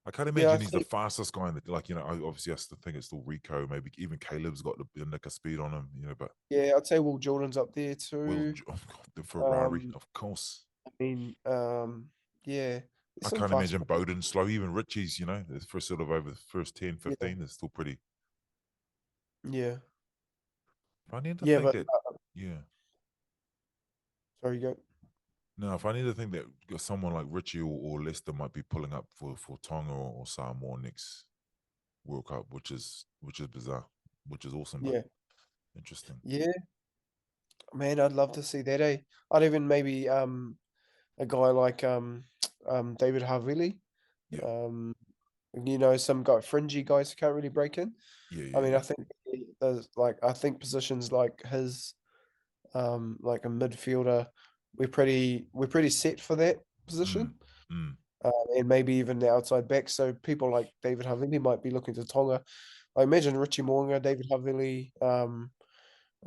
Speaker 2: I can't
Speaker 1: yeah. I
Speaker 2: imagine he's the
Speaker 1: think
Speaker 2: fastest guy in the like, obviously I still think it's still Rico, maybe even Caleb's got the nick of speed on him, but
Speaker 1: yeah, I'd say Will Jordan's up there
Speaker 2: Will
Speaker 1: too.
Speaker 2: oh God, the Ferrari,
Speaker 1: Um,
Speaker 2: of course.
Speaker 1: I mean, yeah, there's
Speaker 2: I
Speaker 1: some
Speaker 2: can't
Speaker 1: fast
Speaker 2: imagine
Speaker 1: players.
Speaker 2: Bowden slow, even Richie's, the first sort of over the first 10,
Speaker 1: Yeah,
Speaker 2: 15 is still pretty.
Speaker 1: yeah,
Speaker 2: If I need to
Speaker 1: yeah.
Speaker 2: think
Speaker 1: But
Speaker 2: that, yeah.
Speaker 1: sorry, you go.
Speaker 2: No, if I need to think that someone like Richie or Lester might be pulling up for Tonga or Samoa next World Cup, which is bizarre, which is awesome, but
Speaker 1: Yeah,
Speaker 2: interesting.
Speaker 1: yeah, man, I'd love to see that. I'd even maybe a guy like David Havili.
Speaker 2: Yeah,
Speaker 1: Um, some guy fringy guys who can't really break in.
Speaker 2: yeah,
Speaker 1: I
Speaker 2: yeah,
Speaker 1: mean, I
Speaker 2: yeah.
Speaker 1: think there's like I think positions like his, like a midfielder, we're pretty set for that
Speaker 2: Mm,
Speaker 1: position.
Speaker 2: mm.
Speaker 1: And maybe even the outside back. So people like David Havili might be looking to Tonga. I imagine Richie Mo'unga, David Havili,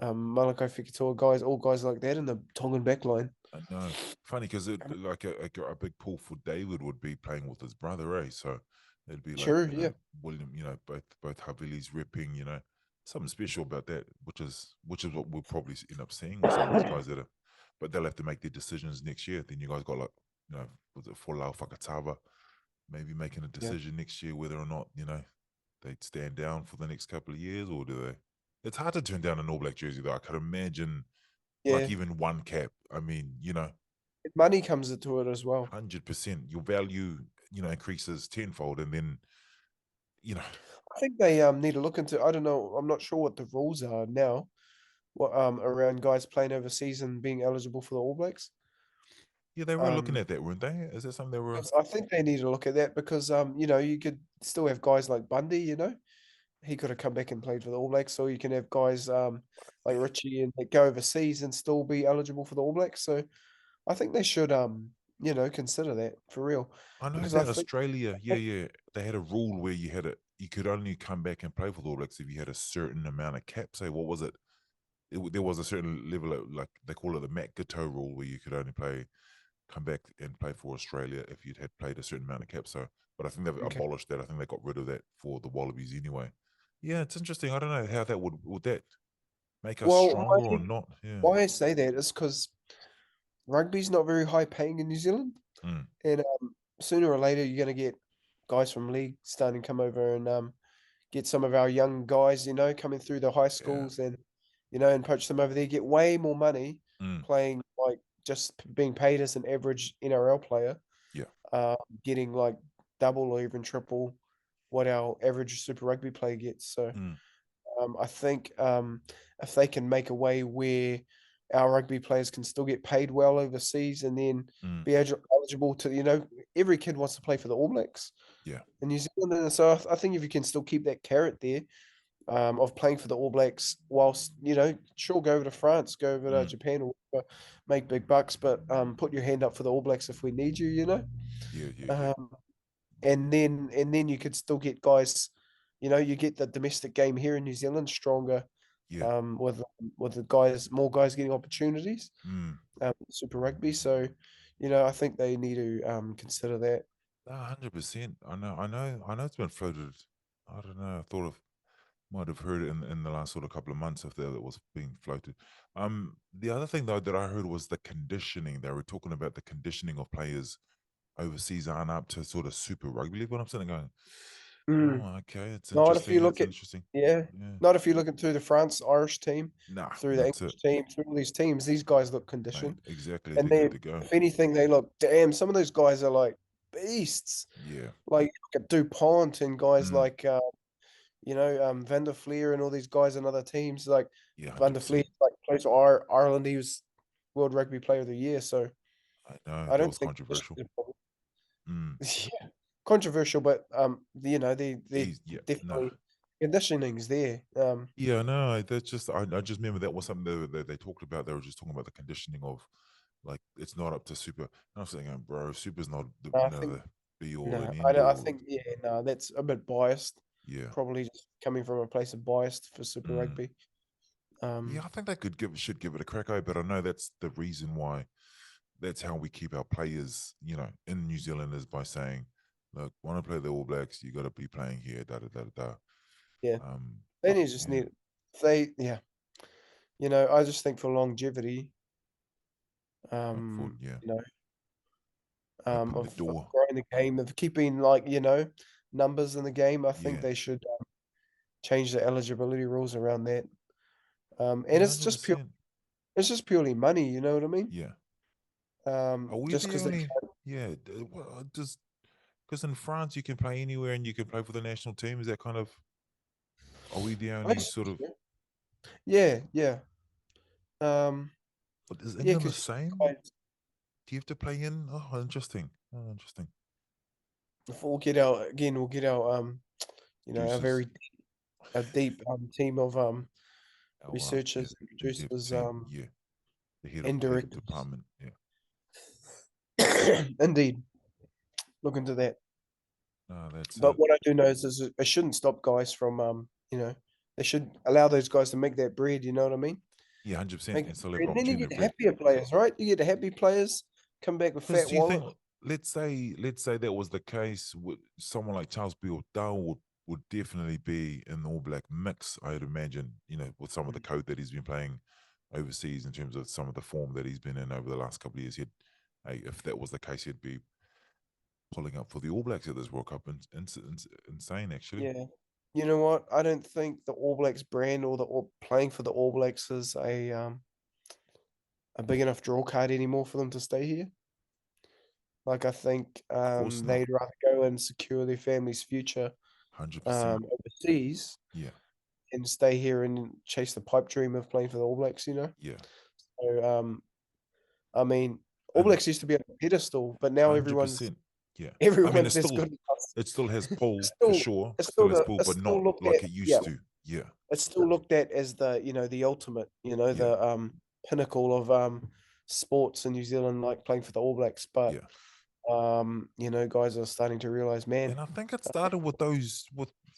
Speaker 1: Malakai Fekitoa, all guys like that in the Tongan back line.
Speaker 2: I know. Funny because it like a big pull for David would be playing with his brother, eh? So it'd be like,
Speaker 1: True, yeah,
Speaker 2: William, both Havili's ripping, something special about that, which is what we'll probably end up seeing with some of these guys but they'll have to make their decisions next year. Then you guys got like, was it Folau Fakatava, maybe making a
Speaker 1: yeah,
Speaker 2: decision next year whether or not, they'd stand down for the next couple of years or do they? It's hard to turn down an All Black jersey though. I could imagine like
Speaker 1: yeah.
Speaker 2: even one cap. I mean,
Speaker 1: Money comes into it as well.
Speaker 2: 100%. Your value, increases tenfold, and then you know,
Speaker 1: I think they need to look into. I don't know. I'm not sure what the rules are now. What around guys playing overseas and being eligible for the All Blacks.
Speaker 2: yeah, they were looking
Speaker 1: Um,
Speaker 2: at that, weren't they? Is that something they were?
Speaker 1: I think they need to look at that because you could still have guys like Bundy. He could have come back and played for the All Blacks, or you can have guys like
Speaker 2: Yeah,
Speaker 1: Richie and that go overseas and still be eligible for the All Blacks. So I think they should consider that for real
Speaker 2: I know
Speaker 1: because I
Speaker 2: that
Speaker 1: think
Speaker 2: Australia, yeah, yeah, they had a rule where you could only come back and play for the All Blacks if you had a certain amount of caps. Say, what was it? There was a certain level of, like they call it the Matt Giteau rule, where you could only come back and play for Australia if you'd had played a certain amount of caps. So, but I think they've
Speaker 1: okay.
Speaker 2: abolished that. I think they got rid of that for the Wallabies anyway. Yeah, it's interesting. I don't know how that would that make us
Speaker 1: Well,
Speaker 2: stronger or not. Yeah.
Speaker 1: why I say that is because rugby's not very high paying in New Zealand,
Speaker 2: Mm.
Speaker 1: and sooner or later you're going to get guys from league starting to come over and get some of our young guys, coming through the high
Speaker 2: Yeah.
Speaker 1: schools and poach them over there, get way more money
Speaker 2: Mm.
Speaker 1: playing like just being paid as an average NRL player,
Speaker 2: Yeah.
Speaker 1: uh, getting like double or even triple what our average Super Rugby player gets. So
Speaker 2: Mm.
Speaker 1: I think if they can make a way where our rugby players can still get paid well overseas and then
Speaker 2: Mm.
Speaker 1: be eligible to, every kid wants to play for the All Blacks
Speaker 2: Yeah.
Speaker 1: in New Zealand. And so I think if you can still keep that carrot there of playing for the All Blacks, whilst sure go over to France, go over to
Speaker 2: Mm.
Speaker 1: Japan, or whatever, make big bucks, but put your hand up for the All Blacks if we need you.
Speaker 2: Yeah. Yeah. Yeah.
Speaker 1: Um, and then you could still get guys, you get the domestic game here in New Zealand stronger,
Speaker 2: Yeah.
Speaker 1: with the guys, more guys getting opportunities,
Speaker 2: Mm.
Speaker 1: Super Rugby. So, I think they need to consider that.
Speaker 2: 100%. I know. It's been floated. I don't know. I thought of. Might have heard it in the last sort of couple of months if that was being floated. The other thing though that I heard was the conditioning. They were talking about the conditioning of players overseas aren't up to sort of Super Rugby league. But I'm sitting there going,
Speaker 1: Mm.
Speaker 2: oh, okay, it's
Speaker 1: Not if you
Speaker 2: interesting.
Speaker 1: look
Speaker 2: It's
Speaker 1: at
Speaker 2: interesting.
Speaker 1: yeah,
Speaker 2: Yeah.
Speaker 1: not if you look at through the France Irish team,
Speaker 2: Nah,
Speaker 1: through the
Speaker 2: that's it.
Speaker 1: English team, through all these teams. These guys look
Speaker 2: Mate,
Speaker 1: conditioned,
Speaker 2: exactly.
Speaker 1: and
Speaker 2: They're good
Speaker 1: they,
Speaker 2: to go.
Speaker 1: if anything, they look damn. Some of those guys are like beasts.
Speaker 2: Yeah.
Speaker 1: Like you look at Dupont and guys
Speaker 2: Mm,
Speaker 1: like Van der Fleer and all these guys in other teams. Like
Speaker 2: yeah,
Speaker 1: Van der Fleer
Speaker 2: 100%.
Speaker 1: like plays for Ireland. He was World Rugby Player of the Year. So
Speaker 2: I know
Speaker 1: I
Speaker 2: that
Speaker 1: don't
Speaker 2: was
Speaker 1: think
Speaker 2: controversial. Mm,
Speaker 1: yeah, controversial, but they
Speaker 2: he's yeah, nah.
Speaker 1: definitely conditioning's there.
Speaker 2: Yeah, no, that's just I just remember that was something they talked about. They were just talking about the conditioning of like it's not up to super. And I was thinking, bro, super's not the
Speaker 1: I
Speaker 2: you know
Speaker 1: think
Speaker 2: the be all
Speaker 1: no,
Speaker 2: and
Speaker 1: I
Speaker 2: end
Speaker 1: don't, I
Speaker 2: all.
Speaker 1: think yeah, no, that's a bit biased.
Speaker 2: Yeah.
Speaker 1: Probably just coming from a place of bias for Super
Speaker 2: Mm.
Speaker 1: Rugby.
Speaker 2: Yeah,
Speaker 1: Um,
Speaker 2: I think they should give it a crack, but I know that's the reason why that's how we keep our players, in New Zealand is by saying, look, want to play the All Blacks, you got to be playing here, da da da da. Da.
Speaker 1: yeah,
Speaker 2: Um,
Speaker 1: they need just
Speaker 2: yeah,
Speaker 1: need yeah, I just think for longevity,
Speaker 2: for yeah,
Speaker 1: you know,
Speaker 2: open the
Speaker 1: of
Speaker 2: door.
Speaker 1: growing the game, of keeping like numbers in the game. I think
Speaker 2: Yeah,
Speaker 1: they should change the eligibility rules around that. And
Speaker 2: yeah,
Speaker 1: it's
Speaker 2: hundred
Speaker 1: just pure,
Speaker 2: percent.
Speaker 1: it's just purely money. You know what I mean?
Speaker 2: Yeah, are we
Speaker 1: Just
Speaker 2: the
Speaker 1: because they
Speaker 2: only? Yeah, just because in France you can play anywhere and you can play for the national team. Is that kind of? Are we the
Speaker 1: I
Speaker 2: only
Speaker 1: just,
Speaker 2: sort of?
Speaker 1: yeah, yeah, um,
Speaker 2: Is
Speaker 1: yeah,
Speaker 2: England the
Speaker 1: because
Speaker 2: same? Do you have to play in? Oh, interesting. Oh, interesting.
Speaker 1: if we'll get our again, we'll get our a
Speaker 2: Juices.
Speaker 1: very a deep team of
Speaker 2: Our yeah,
Speaker 1: researchers and
Speaker 2: in-depth
Speaker 1: producers
Speaker 2: team. Yeah, the
Speaker 1: and
Speaker 2: head of
Speaker 1: directors.
Speaker 2: department. Yeah.
Speaker 1: Indeed, look into that.
Speaker 2: No, that's
Speaker 1: But
Speaker 2: it.
Speaker 1: what I do know is it shouldn't stop guys from they should allow those guys to make that bread. You know what I mean?
Speaker 2: Yeah, 100%.
Speaker 1: Make
Speaker 2: And
Speaker 1: that
Speaker 2: still have
Speaker 1: bread,
Speaker 2: an
Speaker 1: and then you
Speaker 2: opportunity to
Speaker 1: get
Speaker 2: breed.
Speaker 1: happier players, right? You get happy players come back with
Speaker 2: Because
Speaker 1: fat
Speaker 2: do you
Speaker 1: wallet.
Speaker 2: think, let's say that was the case with someone like Charles Bill Dale would definitely be in the All Black mix, I'd imagine, with some of the code that he's been playing overseas in terms of some of the form that he's been in over the last couple of years. Hey, if that was the case, he'd be pulling up for the All Blacks at this World Cup. Insane, actually.
Speaker 1: Yeah. You know what? I don't think the All Blacks brand or playing for the All Blacks is a big enough draw card anymore for them to stay here. Like I think
Speaker 2: Of course not.
Speaker 1: they'd rather go and secure their family's future
Speaker 2: 100%.
Speaker 1: overseas
Speaker 2: Yeah.
Speaker 1: and stay here and chase the pipe dream of playing for the All Blacks, you know?
Speaker 2: Yeah.
Speaker 1: So I mean All
Speaker 2: And
Speaker 1: Blacks used to be on a pedestal, but now everyone's
Speaker 2: 100%. Yeah. I mean,
Speaker 1: everyone's as good as us.
Speaker 2: it still has
Speaker 1: It's
Speaker 2: pull for
Speaker 1: still
Speaker 2: sure.
Speaker 1: it's
Speaker 2: Still
Speaker 1: still
Speaker 2: has
Speaker 1: the
Speaker 2: pull,
Speaker 1: it's
Speaker 2: but not
Speaker 1: still looked
Speaker 2: like
Speaker 1: at
Speaker 2: it
Speaker 1: yeah,
Speaker 2: used to. Yeah.
Speaker 1: it's still looked at as the ultimate,
Speaker 2: Yeah.
Speaker 1: the pinnacle of sports in New Zealand, like playing for the All Blacks. But
Speaker 2: Yeah.
Speaker 1: guys are starting to realize, man,
Speaker 2: And I think it started with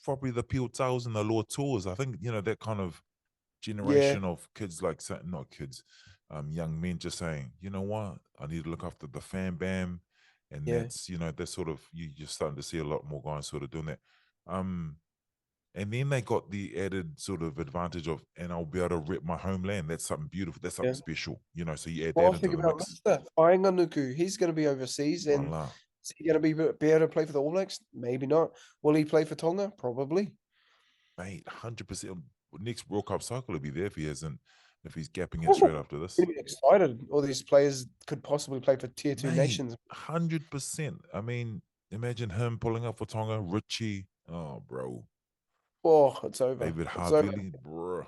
Speaker 2: probably the Peel Tales and the Law Tours. I think, that kind of
Speaker 1: yeah,
Speaker 2: generation of kids, like, not kids, young men just saying, you know what, I need to look after the fan bam. And
Speaker 1: yeah,
Speaker 2: that's sort of, you're starting to see a lot more guys sort of doing that. Um, And then they got the added sort of advantage of, and I'll be able to rep my homeland. That's something beautiful. That's something
Speaker 1: yeah.
Speaker 2: special. So you add that
Speaker 1: Well,
Speaker 2: into
Speaker 1: think
Speaker 2: the
Speaker 1: about
Speaker 2: mix.
Speaker 1: Mister Fainganuku. He's going to be overseas, and
Speaker 2: Voila.
Speaker 1: is he going to be able to play for the All Blacks? Maybe not. Will he play for Tonga? Probably.
Speaker 2: Mate, 100%. Next World Cup cycle will be there if he's gapping in straight
Speaker 1: Ooh,
Speaker 2: after this.
Speaker 1: gonna be excited. All these players could possibly play for tier two
Speaker 2: Mate,
Speaker 1: nations.
Speaker 2: 100%. I mean, imagine him pulling up for Tonga, Richie. Oh, bro.
Speaker 1: Oh, it's over.
Speaker 2: David
Speaker 1: It's over.
Speaker 2: Havili, bro.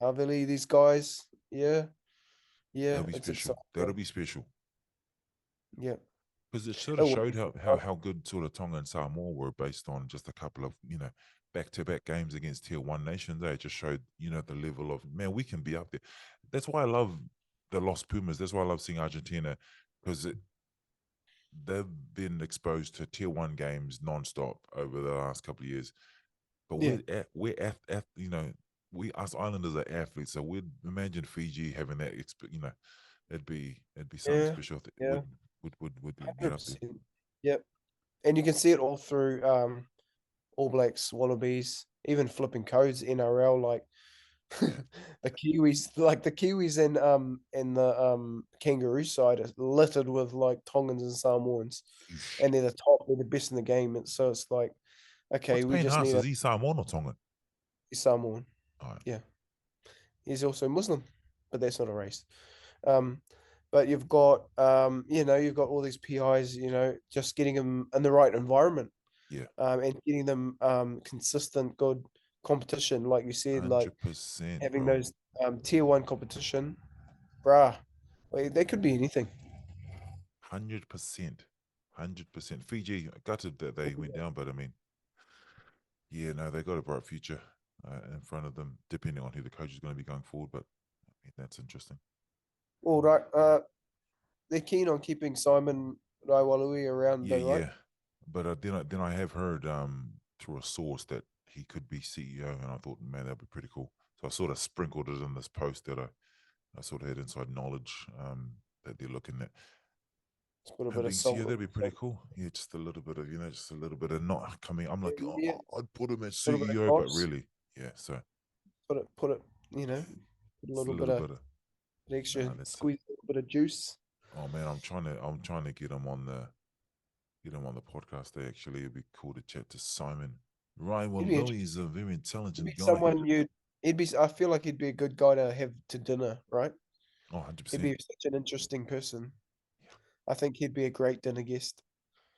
Speaker 1: Havili, these guys. Yeah,
Speaker 2: That'll
Speaker 1: yeah,
Speaker 2: be
Speaker 1: it's
Speaker 2: special.
Speaker 1: exciting.
Speaker 2: That'll be special.
Speaker 1: Yeah,
Speaker 2: Because it sort
Speaker 1: it
Speaker 2: of
Speaker 1: will
Speaker 2: showed
Speaker 1: be.
Speaker 2: how good sort of Tonga and Samoa were based on just a couple of back-to-back games against tier one nations. They just showed the level of, man, we can be up there. That's why I love the Los Pumas. That's why I love seeing Argentina, because they've been exposed to tier one games nonstop over the last couple of years. But
Speaker 1: Yeah,
Speaker 2: we us Islanders are athletes, so we'd imagine Fiji having that. It'd be something
Speaker 1: yeah,
Speaker 2: special. That
Speaker 1: yeah,
Speaker 2: would get up there.
Speaker 1: 100%. Yep, and you can see it all through. All Blacks, Wallabies, even flipping codes, NRL, like
Speaker 2: Yeah.
Speaker 1: the Kiwis in the Kangaroo side are littered with like Tongans and Samoans,
Speaker 2: Eesh.
Speaker 1: and they're the top, they're the best in the game. And so it's like, okay,
Speaker 2: What's
Speaker 1: we
Speaker 2: Payne
Speaker 1: just
Speaker 2: Haas?
Speaker 1: need a
Speaker 2: Is he Samoan or Tongan?
Speaker 1: Samoan.
Speaker 2: All right.
Speaker 1: Yeah, he's also Muslim, but that's not a race. Um, but you've got all these PIs, just getting them in the right environment,
Speaker 2: Yeah.
Speaker 1: and getting them consistent, good competition, like you said, like
Speaker 2: 100%,
Speaker 1: having
Speaker 2: bro.
Speaker 1: those tier one competition, bruh. They could be anything.
Speaker 2: 100%. 100%. Fiji, gutted that they went down, but I mean, yeah, no, they got a bright future in front of them, depending on who the coach is going to be going forward. But I mean, that's interesting.
Speaker 1: All right. They're keen on keeping Simon Raiwalui around,
Speaker 2: Yeah,
Speaker 1: though, right?
Speaker 2: yeah. But then I have heard through a source that he could be CEO, and I thought, man, that'd be pretty cool. So I sort of sprinkled it in this post that I sort of had inside knowledge that they're looking at
Speaker 1: Let's put a
Speaker 2: him
Speaker 1: bit of
Speaker 2: being
Speaker 1: salt.
Speaker 2: CEO. That'd be pretty cool. Yeah, just a little bit of just a little bit of not coming. I'm like, oh,
Speaker 1: Yeah,
Speaker 2: I'd put him as
Speaker 1: put a bit of
Speaker 2: CEO, but
Speaker 1: cross.
Speaker 2: really, yeah. So
Speaker 1: Put it. Put a
Speaker 2: it's a
Speaker 1: little bit
Speaker 2: little
Speaker 1: of
Speaker 2: bit of
Speaker 1: extra.
Speaker 2: nah. That's
Speaker 1: Squeeze a little bit of juice.
Speaker 2: oh man, I'm trying to get him on the podcast. They actually it'd be cool to chat to Simon. Ryan, well,
Speaker 1: He'd be
Speaker 2: Louis
Speaker 1: interesting.
Speaker 2: is a very
Speaker 1: He'd be
Speaker 2: intelligent guy.
Speaker 1: someone you'd. He'd be. I feel like he'd be a good guy to have to dinner, right?
Speaker 2: Oh,
Speaker 1: He'd
Speaker 2: 100%.
Speaker 1: be such an interesting person. I think he'd be a great dinner guest.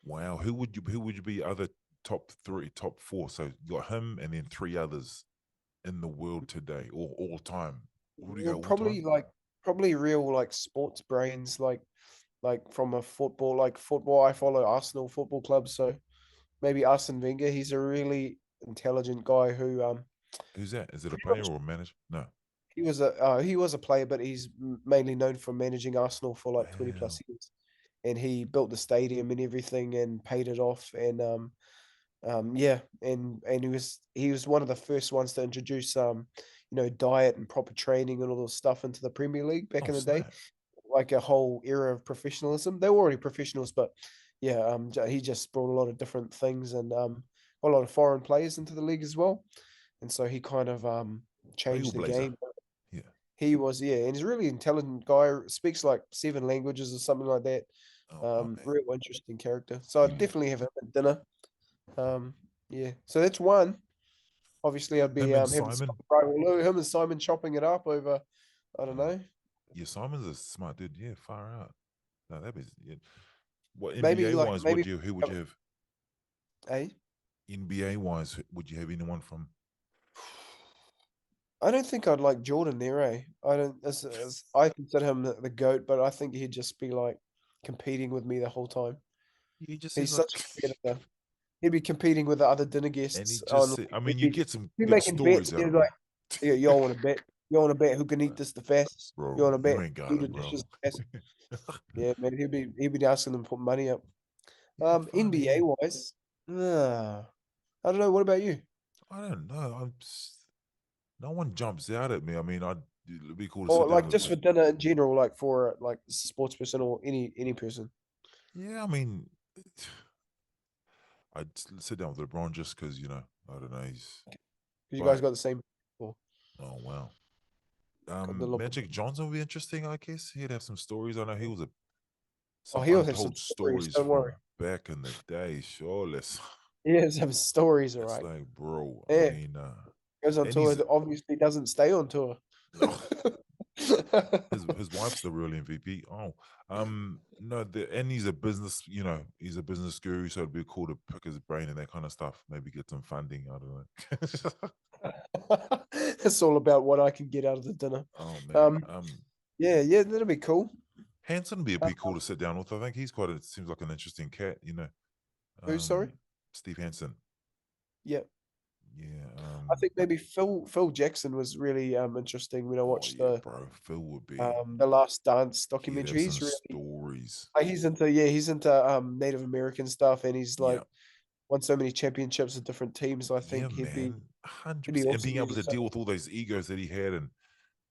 Speaker 2: Wow. Who would you be other top three, top four? So you got him and then three others in the world today or all time. Would you
Speaker 1: Well,
Speaker 2: go all time?
Speaker 1: probably real like sports brains, like from a football, like football. I follow Arsenal Football Club, so maybe Arsene Wenger. He's a really intelligent guy who
Speaker 2: Who's that? Is it a
Speaker 1: pretty
Speaker 2: player
Speaker 1: much
Speaker 2: or a manager? No.
Speaker 1: he was a player, but he's mainly known for managing Arsenal for like 20 plus
Speaker 2: Wow.
Speaker 1: years, and he built the stadium and everything and paid it off, and yeah, and he was one of the first ones to introduce diet and proper training and all this stuff into the Premier League back
Speaker 2: Oh,
Speaker 1: in the day,
Speaker 2: snap.
Speaker 1: like a whole era of professionalism. They were already professionals, but yeah, he just brought a lot of different things and a lot of foreign players into the league as well, and so he kind of changed the
Speaker 2: Trailblazer.
Speaker 1: game.
Speaker 2: Yeah.
Speaker 1: He was, yeah, and he's a really intelligent guy. Speaks like 7 languages or something like that.
Speaker 2: Oh, man.
Speaker 1: Real interesting character. So I'd
Speaker 2: He,
Speaker 1: definitely have him at dinner. Um, yeah. So that's one. Obviously, I'd be
Speaker 2: him and
Speaker 1: having
Speaker 2: Simon.
Speaker 1: him and Simon chopping it up over. I don't
Speaker 2: Uh,
Speaker 1: know.
Speaker 2: yeah, Simon's a smart dude. Yeah, far out. No, that'd be yeah. What
Speaker 1: Maybe
Speaker 2: NBA
Speaker 1: like
Speaker 2: wise,
Speaker 1: maybe.
Speaker 2: who would you have?
Speaker 1: Eh?
Speaker 2: NBA wise, would you have anyone from?
Speaker 1: I don't think I'd like Jordan there, eh? I don't. I consider him the goat, but I think he'd just be like competing with me the whole time.
Speaker 2: He just seems
Speaker 1: He's
Speaker 2: like,
Speaker 1: such a competitor. He'd be competing with the other dinner
Speaker 2: and he
Speaker 1: guests
Speaker 2: just,
Speaker 1: on.
Speaker 2: I mean,
Speaker 1: He'd
Speaker 2: you
Speaker 1: be,
Speaker 2: get some
Speaker 1: he'd be
Speaker 2: good
Speaker 1: making bets.
Speaker 2: stories out
Speaker 1: He'd
Speaker 2: of
Speaker 1: be
Speaker 2: him.
Speaker 1: like, "Yeah, y'all want to bet? You want to bet who can eat this the fastest? You
Speaker 2: Bro,
Speaker 1: want to
Speaker 2: you
Speaker 1: bet
Speaker 2: ain't got
Speaker 1: who the
Speaker 2: it, bro.
Speaker 1: dishes the fastest?" Yeah, man. He'd be asking them to put money up.
Speaker 2: Yeah, fun
Speaker 1: NBA
Speaker 2: here.
Speaker 1: wise, I don't know. What about you?
Speaker 2: I don't know. No one jumps out at me. I mean, it'd be cool to
Speaker 1: Or
Speaker 2: sit down
Speaker 1: like
Speaker 2: with
Speaker 1: just for dinner in general, like for like a sports person or any person.
Speaker 2: yeah, I mean, sit down with LeBron just because, I don't know.
Speaker 1: Because you guys
Speaker 2: But,
Speaker 1: got the same. Or
Speaker 2: oh, wow.
Speaker 1: got the look.
Speaker 2: Magic Johnson would be interesting, I guess. He'd have some stories. I know he was
Speaker 1: Oh,
Speaker 2: some
Speaker 1: he'll have some
Speaker 2: untold
Speaker 1: stories.
Speaker 2: stories
Speaker 1: Don't worry.
Speaker 2: from back in the day. Sure, let's.
Speaker 1: He has some stories, all
Speaker 2: It's
Speaker 1: right.
Speaker 2: like, bro. I
Speaker 1: Yeah,
Speaker 2: mean,
Speaker 1: goes on
Speaker 2: and
Speaker 1: tour.
Speaker 2: he's
Speaker 1: That obviously doesn't stay on tour.
Speaker 2: no, his wife's the real MVP. Oh, no, and he's a business. He's a business guru, so it'd be cool to pick his brain and that kind of stuff. Maybe get some funding. I don't know.
Speaker 1: It's all about what I can get out of the dinner.
Speaker 2: Oh man,
Speaker 1: Um, yeah, that'll be cool.
Speaker 2: Hanson would be a
Speaker 1: Uh,
Speaker 2: bit cool to sit down with. I think he's seems like an interesting cat.
Speaker 1: who? Sorry.
Speaker 2: Steve Hansen.
Speaker 1: Yeah,
Speaker 2: Yeah.
Speaker 1: I think maybe Phil Jackson was really interesting when I
Speaker 2: Oh
Speaker 1: watched
Speaker 2: yeah, bro. Phil would be.
Speaker 1: the Last Dance
Speaker 2: He'd
Speaker 1: documentary.
Speaker 2: have
Speaker 1: He's
Speaker 2: some
Speaker 1: really
Speaker 2: stories.
Speaker 1: like he's into Native American stuff, and he's
Speaker 2: Yeah.
Speaker 1: like won so many championships with different teams. So I
Speaker 2: Yeah,
Speaker 1: think he'd be
Speaker 2: man.
Speaker 1: he'd be
Speaker 2: 100%. And
Speaker 1: awesome.
Speaker 2: being able to deal with all those egos that he had and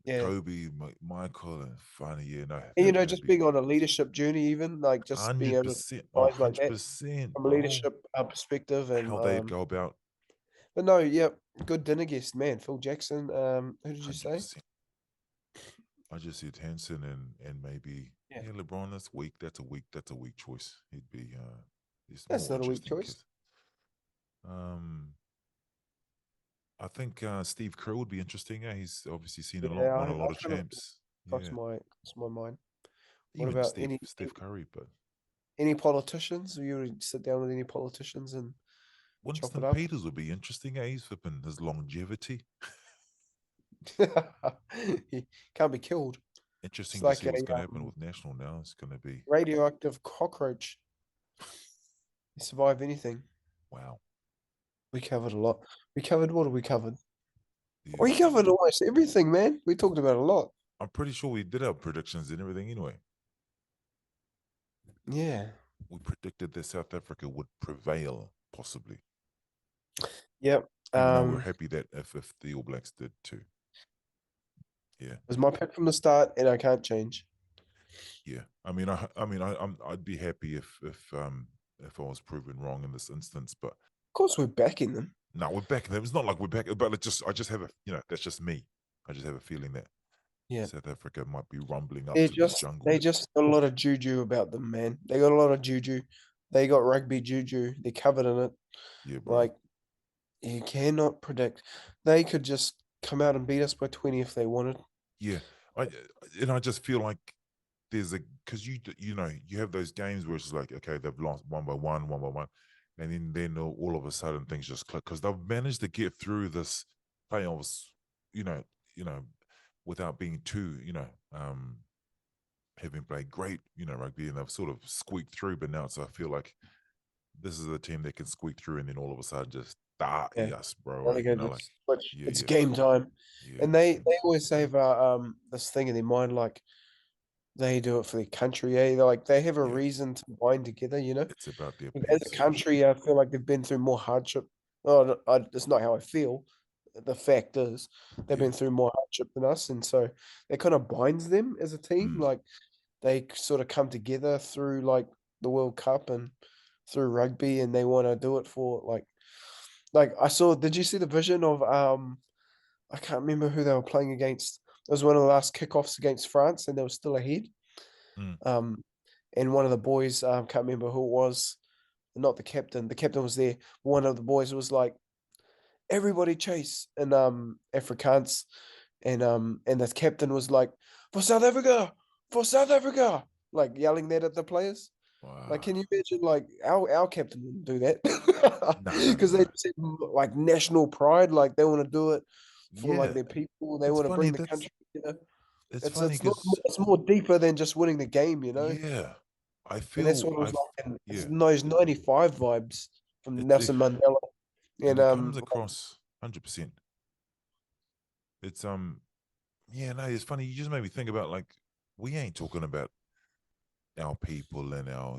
Speaker 1: Yeah.
Speaker 2: Kobe, Michael, and funny, yeah, no,
Speaker 1: And
Speaker 2: that'd
Speaker 1: just
Speaker 2: be
Speaker 1: being on a leadership journey, even like just being able to
Speaker 2: 100%. Oh,
Speaker 1: guys like that
Speaker 2: 100%,
Speaker 1: from a
Speaker 2: bro.
Speaker 1: leadership perspective, and
Speaker 2: How they'd go about.
Speaker 1: But no, yep, good dinner guest, man. Phil Jackson. Who did you say?
Speaker 2: 100%. I just said Hanson and maybe
Speaker 1: Yeah,
Speaker 2: yeah, LeBron this week. That's a weak choice. He'd be he's
Speaker 1: that's
Speaker 2: more
Speaker 1: not a weak
Speaker 2: interesting
Speaker 1: choice.
Speaker 2: because I think Steve Kerr would be interesting. He's obviously seen a lot,
Speaker 1: Yeah,
Speaker 2: won a
Speaker 1: I
Speaker 2: lot of
Speaker 1: kind of
Speaker 2: champs.
Speaker 1: crossed
Speaker 2: Yeah.
Speaker 1: my mind. What
Speaker 2: Even
Speaker 1: about
Speaker 2: Steph Curry, but
Speaker 1: any politicians? You would sit down with any politicians and chop it
Speaker 2: Winston
Speaker 1: up?
Speaker 2: Peters would be interesting. He's flipping his longevity.
Speaker 1: He can't be killed. It's
Speaker 2: Interesting to
Speaker 1: like
Speaker 2: see
Speaker 1: a
Speaker 2: what's going to happen with national now. It's going to be
Speaker 1: radioactive cockroach. He survive anything.
Speaker 2: wow.
Speaker 1: We covered a lot. We covered what have we covered?
Speaker 2: The,
Speaker 1: We covered almost everything, man. We talked about a lot.
Speaker 2: I'm pretty sure we did our predictions and everything anyway.
Speaker 1: Yeah.
Speaker 2: We predicted that South Africa would prevail, possibly.
Speaker 1: Yep.
Speaker 2: Even though we're happy that if the All Blacks did too. Yeah,
Speaker 1: Was my pick from the start, and I can't change.
Speaker 2: yeah. I'd be happy if I was proven wrong in this instance, but
Speaker 1: Of course, we're backing them.
Speaker 2: no, we're back. It's not like we're back, but I just have a, that's just me. I just have a feeling that
Speaker 1: Yeah.
Speaker 2: South Africa might be rumbling up to this
Speaker 1: They
Speaker 2: jungle.
Speaker 1: just got a lot of juju about them, man. They got a lot of juju. They got rugby juju. They're covered in it.
Speaker 2: Yeah, bro.
Speaker 1: Like you cannot predict. They could just come out and beat us by 20 if they wanted.
Speaker 2: Yeah, I and I just feel like there's a because you know you have those games where it's like okay they've lost one by one, and then all of a sudden things just click because they've managed to get through this playoffs, you know, you know, without being too having played great rugby and they've sort of squeaked through, but now it's I feel like this is a team that can squeak through and then all of a sudden just
Speaker 1: Yeah.
Speaker 2: yes, bro,
Speaker 1: They go
Speaker 2: like
Speaker 1: just switch.
Speaker 2: yeah,
Speaker 1: It's
Speaker 2: yeah,
Speaker 1: game time.
Speaker 2: yeah,
Speaker 1: And they always have this thing in their mind like they do it for their country, eh? Like they have a
Speaker 2: yeah.
Speaker 1: reason to bind together, you know?
Speaker 2: It's about their
Speaker 1: As a
Speaker 2: peeps for sure.
Speaker 1: country, I feel like they've been through more hardship. Oh, that's not how I feel. The fact is, they've
Speaker 2: Yeah.
Speaker 1: been through more hardship than us, and so it kind of binds them as a team.
Speaker 2: Mm,
Speaker 1: Like they sort of come together through like the World Cup and through rugby, and they want to do it for like I saw. Did you see the vision of I can't remember who they were playing against. It was one of the last kickoffs against France, and they were still ahead.
Speaker 2: mm.
Speaker 1: Um, and one of the boys, can't remember who it was, not the captain. The captain was there. One of the boys was like, "Everybody chase!" in Afrikaans, and the captain was like, "For South Africa, for South Africa!" like yelling that at the players. Like,
Speaker 2: Wow.
Speaker 1: can you imagine? Like, our captain wouldn't do that
Speaker 2: No, no, no,
Speaker 1: because they
Speaker 2: no.
Speaker 1: just have, like national pride. Like, they want to do it for like
Speaker 2: Yeah.
Speaker 1: their people. They
Speaker 2: It's
Speaker 1: want to
Speaker 2: funny.
Speaker 1: bring the country together.
Speaker 2: It's
Speaker 1: It's
Speaker 2: funny
Speaker 1: it's not
Speaker 2: because
Speaker 1: it's more deeper than just winning the game, you know.
Speaker 2: yeah, I
Speaker 1: And that's
Speaker 2: feel
Speaker 1: what it was like. And it's
Speaker 2: yeah,
Speaker 1: those '95 vibes from
Speaker 2: it's
Speaker 1: Nelson Mandela
Speaker 2: and
Speaker 1: and
Speaker 2: it comes across 100%. It's yeah, no, it's funny. You just made me think about like we ain't talking about our people and our,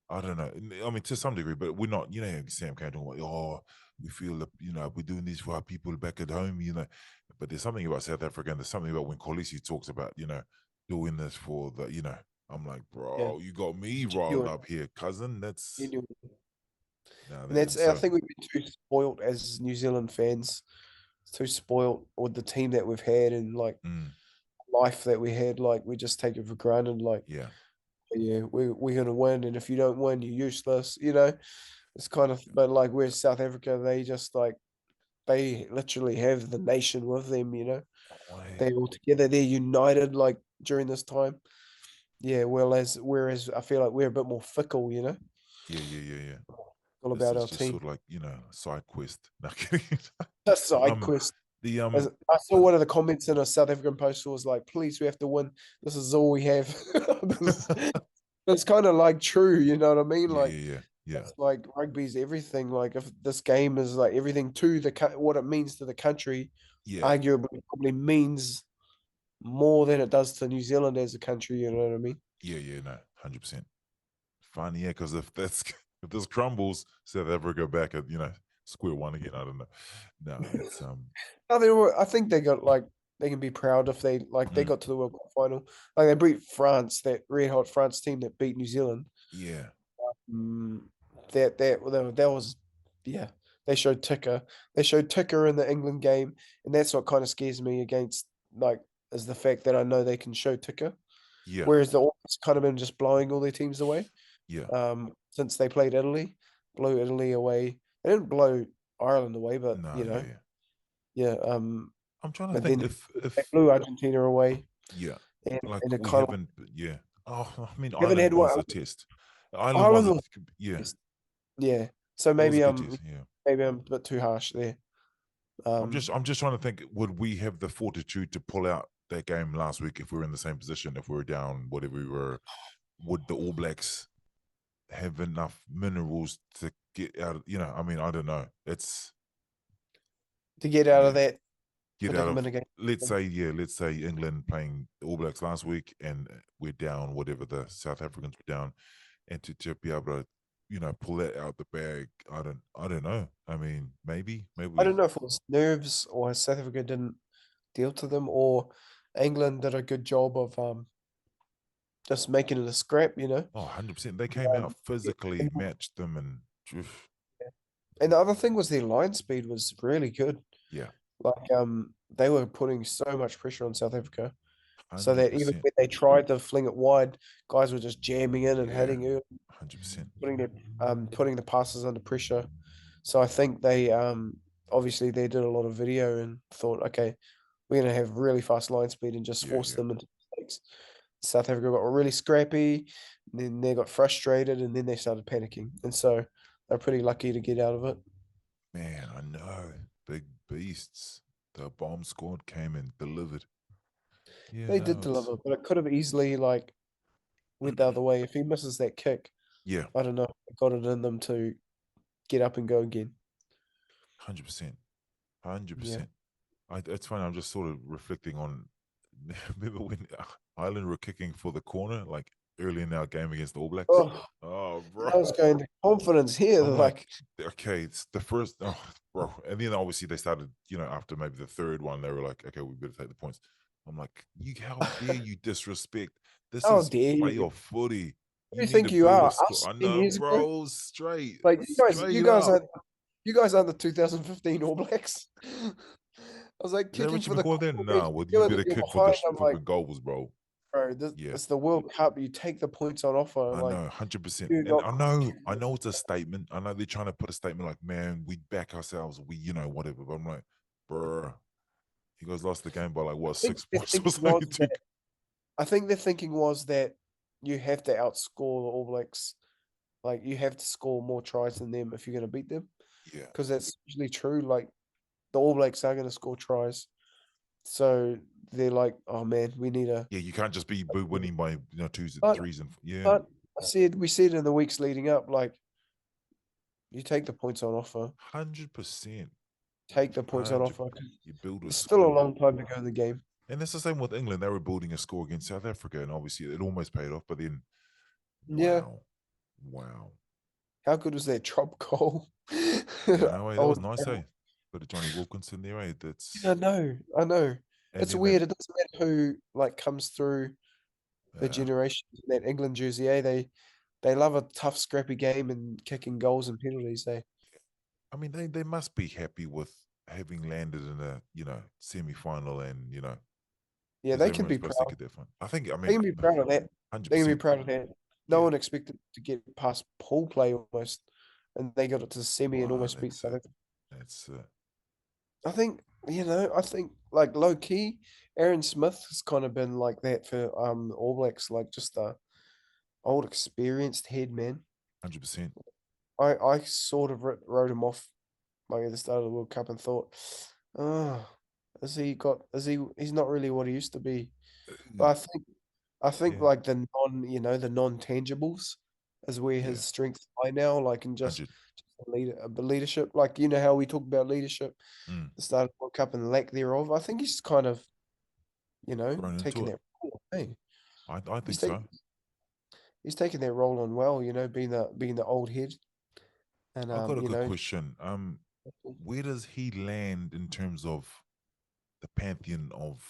Speaker 2: I don't know. I mean, to some degree, but we're not, Sam kind of like, oh, we feel that, we're doing this for our people back at home. But there's something about South Africa and there's something about when Kolisi talks about, doing this for the, I'm like,
Speaker 1: yeah,
Speaker 2: bro, you got me riled
Speaker 1: genuine,
Speaker 2: up here, cousin. That's
Speaker 1: genuine.
Speaker 2: no,
Speaker 1: And
Speaker 2: that,
Speaker 1: that's
Speaker 2: and
Speaker 1: I
Speaker 2: so
Speaker 1: think we've been too spoiled as New Zealand fans, too spoiled with the team that we've had and like
Speaker 2: mm,
Speaker 1: life that we had. Like we just take it for granted. Like
Speaker 2: yeah,
Speaker 1: yeah, we're gonna win, and if you don't win, you're useless. You know, it's kind of. But like where's South Africa? They just like they literally have the nation with them. You know,
Speaker 2: I,
Speaker 1: they're all together. They're united. Like during this time. Yeah. Whereas I feel like we're a bit more fickle. You know,
Speaker 2: yeah.
Speaker 1: all
Speaker 2: This
Speaker 1: about
Speaker 2: is
Speaker 1: our
Speaker 2: just
Speaker 1: team.
Speaker 2: sort of like, side quest. No, kidding.
Speaker 1: That's side
Speaker 2: um,
Speaker 1: quest.
Speaker 2: the,
Speaker 1: I saw
Speaker 2: but
Speaker 1: one of the comments in a South African post was like, "Please, we have to win. This is all we have." It's kind of like true, you know what I mean?
Speaker 2: yeah,
Speaker 1: Like
Speaker 2: yeah,
Speaker 1: it's like rugby's everything. Like if this game is like everything to what it means to the country,
Speaker 2: yeah,
Speaker 1: arguably probably means more than it does to New Zealand as a country. You know what I mean?
Speaker 2: no, 100%. Funny, yeah, because if that's if this crumbles, South Africa back at square one again. I don't know. No, it's
Speaker 1: No, I think they got like they can be proud if they
Speaker 2: mm,
Speaker 1: got to the World Cup final. Like they beat France, that red hot France team that beat New Zealand.
Speaker 2: yeah,
Speaker 1: Mm, that was yeah. they showed ticker. They showed ticker in the England game, and that's what kind of scares me against like is the fact that I know they can show ticker,
Speaker 2: Yeah,
Speaker 1: whereas the All Blacks kind of been just blowing all their teams away.
Speaker 2: yeah.
Speaker 1: Since they played Italy, blew Italy away. They didn't blow Ireland away, but
Speaker 2: No, yeah, yeah.
Speaker 1: yeah.
Speaker 2: I'm trying to
Speaker 1: But
Speaker 2: think
Speaker 1: then
Speaker 2: if
Speaker 1: they blew Argentina away,
Speaker 2: yeah, like
Speaker 1: and it
Speaker 2: we
Speaker 1: kind of
Speaker 2: haven't, yeah. Oh, I mean,
Speaker 1: haven't had
Speaker 2: Ireland was
Speaker 1: one.
Speaker 2: a test. Ireland was
Speaker 1: Ireland
Speaker 2: a,
Speaker 1: was
Speaker 2: yeah,
Speaker 1: yeah. So
Speaker 2: it was a good test. Yeah.
Speaker 1: maybe I'm a bit too harsh there.
Speaker 2: I'm just trying to think, would we have the fortitude to pull out that game last week if we were in the same position, if we were down, whatever we were? Would the All Blacks have enough minerals to get out of, I mean, I don't know. It's,
Speaker 1: To get out of
Speaker 2: yeah,
Speaker 1: that
Speaker 2: get out of,
Speaker 1: predicament again.
Speaker 2: let's say England playing the All Blacks last week and we're down, whatever the South Africans were down, and to be able to, pull that out the bag. I don't know. I mean, maybe
Speaker 1: I don't
Speaker 2: we,
Speaker 1: know if it was nerves or South Africa didn't deal to them or England did a good job of just making it a scrap, you know.
Speaker 2: 100%. They came out
Speaker 1: Yeah.
Speaker 2: physically, matched them, and oof,
Speaker 1: And the other thing was their line speed was really good.
Speaker 2: yeah,
Speaker 1: Like they were putting so much pressure on South Africa. So that even
Speaker 2: 100%.
Speaker 1: when they tried to fling it wide, guys were just jamming in and
Speaker 2: Yeah,
Speaker 1: hitting it,
Speaker 2: 100%.
Speaker 1: putting the passes under pressure. So I think they obviously they did a lot of video and thought, okay, we're gonna have really fast line speed and just
Speaker 2: Yeah,
Speaker 1: force
Speaker 2: yeah.
Speaker 1: them into mistakes. South Africa got really scrappy, and then they got frustrated, and then they started panicking, and so they're pretty lucky to get out of it.
Speaker 2: Man, I know. Big beasts. The bomb squad came and delivered. Yeah,
Speaker 1: They did
Speaker 2: no, it's
Speaker 1: deliver, but it could have easily like went the other way. If he misses that kick,
Speaker 2: yeah,
Speaker 1: I don't know, got it in them to get up and go again.
Speaker 2: 100%.
Speaker 1: Yeah.
Speaker 2: 100%. It's funny. I'm just sort of reflecting on. Remember when Ireland were kicking for the corner, like early in our game against the All Blacks?
Speaker 1: Oh,
Speaker 2: Oh, bro.
Speaker 1: I was going to confidence here.
Speaker 2: I'm like,
Speaker 1: Like,
Speaker 2: okay, it's the first, oh, bro. And then obviously they started, after maybe the third one, they were like, okay, we better take the points. I'm like, how dare you disrespect? This
Speaker 1: how
Speaker 2: is
Speaker 1: dare you?
Speaker 2: playoff footy.
Speaker 1: Who do
Speaker 2: You
Speaker 1: you
Speaker 2: need
Speaker 1: think
Speaker 2: to
Speaker 1: you
Speaker 2: build a
Speaker 1: are?
Speaker 2: score.
Speaker 1: Us
Speaker 2: I
Speaker 1: 10
Speaker 2: know,
Speaker 1: years ago?
Speaker 2: bro. Straight,
Speaker 1: Like
Speaker 2: straight up.
Speaker 1: you guys are the 2015 All Blacks. I was like
Speaker 2: Is that
Speaker 1: kicking
Speaker 2: Richie
Speaker 1: for the
Speaker 2: McCaw
Speaker 1: corner.
Speaker 2: there? Nah, well, you better
Speaker 1: You're
Speaker 2: kick for the
Speaker 1: behind. I'm like,
Speaker 2: flipping goals, bro.
Speaker 1: bro,
Speaker 2: Yeah.
Speaker 1: it's the World Cup. You take the points on offer.
Speaker 2: I
Speaker 1: Like,
Speaker 2: know, 100%.
Speaker 1: you
Speaker 2: And
Speaker 1: got
Speaker 2: I know it's a statement. I know they're trying to put a statement like, man, we back ourselves, we, whatever. But I'm like, bruh, you guys lost the game by like what,
Speaker 1: I think
Speaker 2: 6
Speaker 1: their
Speaker 2: points or
Speaker 1: thinking
Speaker 2: something?
Speaker 1: was that I think their thinking was that you have to outscore the All Blacks. Like, you have to score more tries than them if you're going to beat them,
Speaker 2: Yeah.
Speaker 1: because that's usually true. Like, the All Blacks are going to score tries. So they're like, oh man, we need a.
Speaker 2: Yeah, you can't just be winning by twos and
Speaker 1: But
Speaker 2: threes and yeah,
Speaker 1: but we said in the weeks leading up, like you take the points on offer,
Speaker 2: 100%.
Speaker 1: take the points on
Speaker 2: 100.
Speaker 1: offer. 'Cause
Speaker 2: You build a
Speaker 1: there's still a
Speaker 2: score.
Speaker 1: long time to go in the game.
Speaker 2: And that's the same with England. They were building a score against South Africa, and obviously it almost paid off. But then,
Speaker 1: Yeah,
Speaker 2: wow, wow.
Speaker 1: how good was that drop goal?
Speaker 2: Yeah, no way. That was
Speaker 1: Oh,
Speaker 2: nice, eh? But Johnny Wilkinson there, eh?
Speaker 1: I
Speaker 2: That's
Speaker 1: know, I know.
Speaker 2: and
Speaker 1: It's
Speaker 2: then that.
Speaker 1: weird. It doesn't matter who like comes through the
Speaker 2: Yeah,
Speaker 1: generation in that England jersey. They love a tough, scrappy game and kicking goals and penalties.
Speaker 2: I mean, they must be happy with having landed in a semi final, and
Speaker 1: Yeah,
Speaker 2: because
Speaker 1: they can
Speaker 2: everyone's
Speaker 1: be
Speaker 2: supposed to
Speaker 1: proud.
Speaker 2: get that fun. I think. I
Speaker 1: They
Speaker 2: mean,
Speaker 1: can be proud of that.
Speaker 2: hundred
Speaker 1: They can be
Speaker 2: percent.
Speaker 1: proud of that. No
Speaker 2: Yeah.
Speaker 1: one expected to get past pool play almost, and they got it to the semi and
Speaker 2: Wow,
Speaker 1: almost beat
Speaker 2: that's
Speaker 1: South
Speaker 2: it.
Speaker 1: Africa.
Speaker 2: That's
Speaker 1: I think I think like low key, Aaron Smith has kind of been like that for All Blacks, like just a old experienced head man.
Speaker 2: 100%.
Speaker 1: I sort of wrote him off like at the start of the World Cup and thought, oh, he's not really what he used to be. But I think
Speaker 2: Yeah,
Speaker 1: like the non-tangibles is where his
Speaker 2: yeah,
Speaker 1: strengths lie now, like in just
Speaker 2: 100.
Speaker 1: leadership. Like how we talk about leadership,
Speaker 2: Mm,
Speaker 1: the start of the World Cup and the lack thereof. I think he's kind of,
Speaker 2: grown into
Speaker 1: taking
Speaker 2: it.
Speaker 1: that role. Hey,
Speaker 2: I
Speaker 1: he's
Speaker 2: think so.
Speaker 1: taking he's taking that role on well, being the old head. And
Speaker 2: I got a good question. Where does he land in terms of the pantheon of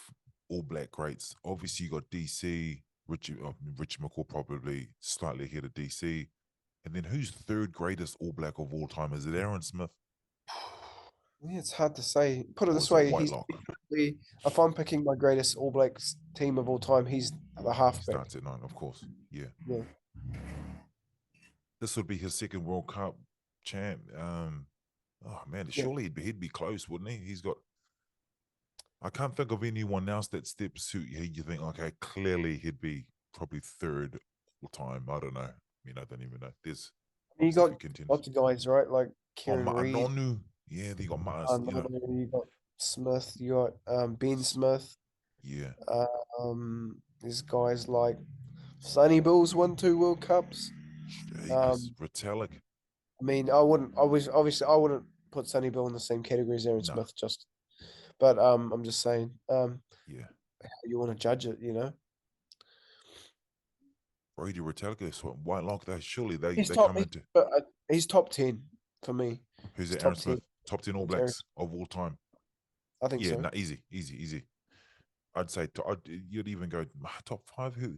Speaker 2: All Black greats? Obviously, you got DC, Richie McCaw probably slightly ahead of DC. And then who's third greatest All Black of all time? Is it Aaron Smith?
Speaker 1: Yeah, it's hard to say. Put it
Speaker 2: or
Speaker 1: this
Speaker 2: is it
Speaker 1: way, he's
Speaker 2: Whitelock?
Speaker 1: definitely, if I'm picking my greatest All Blacks team of all time, he's the
Speaker 2: He
Speaker 1: halfback.
Speaker 2: starts at 9, of course. Yeah.
Speaker 1: Yeah.
Speaker 2: This would be his second World Cup champ. Oh man,
Speaker 1: Yeah.
Speaker 2: surely he'd be close, wouldn't he? He's got. I can't think of anyone else that steps who you think, okay, clearly he'd be probably third all time. I don't know. I mean, I don't even know. There's
Speaker 1: You
Speaker 2: obviously a
Speaker 1: got
Speaker 2: few contenders.
Speaker 1: lots of guys, right? Like
Speaker 2: Oh,
Speaker 1: Kieran Reid,
Speaker 2: Nonu. Yeah, they got Matas,
Speaker 1: you got Smith, you got Ben Smith.
Speaker 2: yeah.
Speaker 1: There's guys like Sonny Bill's won 2 World Cups.
Speaker 2: Jeepers.
Speaker 1: Um,
Speaker 2: Retallick.
Speaker 1: I mean, I wouldn't. I was obviously I wouldn't put Sonny Bill in the same category as Aaron
Speaker 2: Nah.
Speaker 1: Smith. Just, but I'm just saying,
Speaker 2: Yeah.
Speaker 1: how you want to judge it, you know?
Speaker 2: Brady Retallick, Whitelock, surely
Speaker 1: He's
Speaker 2: they
Speaker 1: top.
Speaker 2: come into.
Speaker 1: He's top 10 for me.
Speaker 2: Who's
Speaker 1: He's
Speaker 2: it? Aaron
Speaker 1: top 10.
Speaker 2: Smith, top 10 All
Speaker 1: It's Aaron.
Speaker 2: Blacks of all time.
Speaker 1: I think
Speaker 2: Yeah,
Speaker 1: so.
Speaker 2: nah, easy. I'd say you'd even go top 5. Who?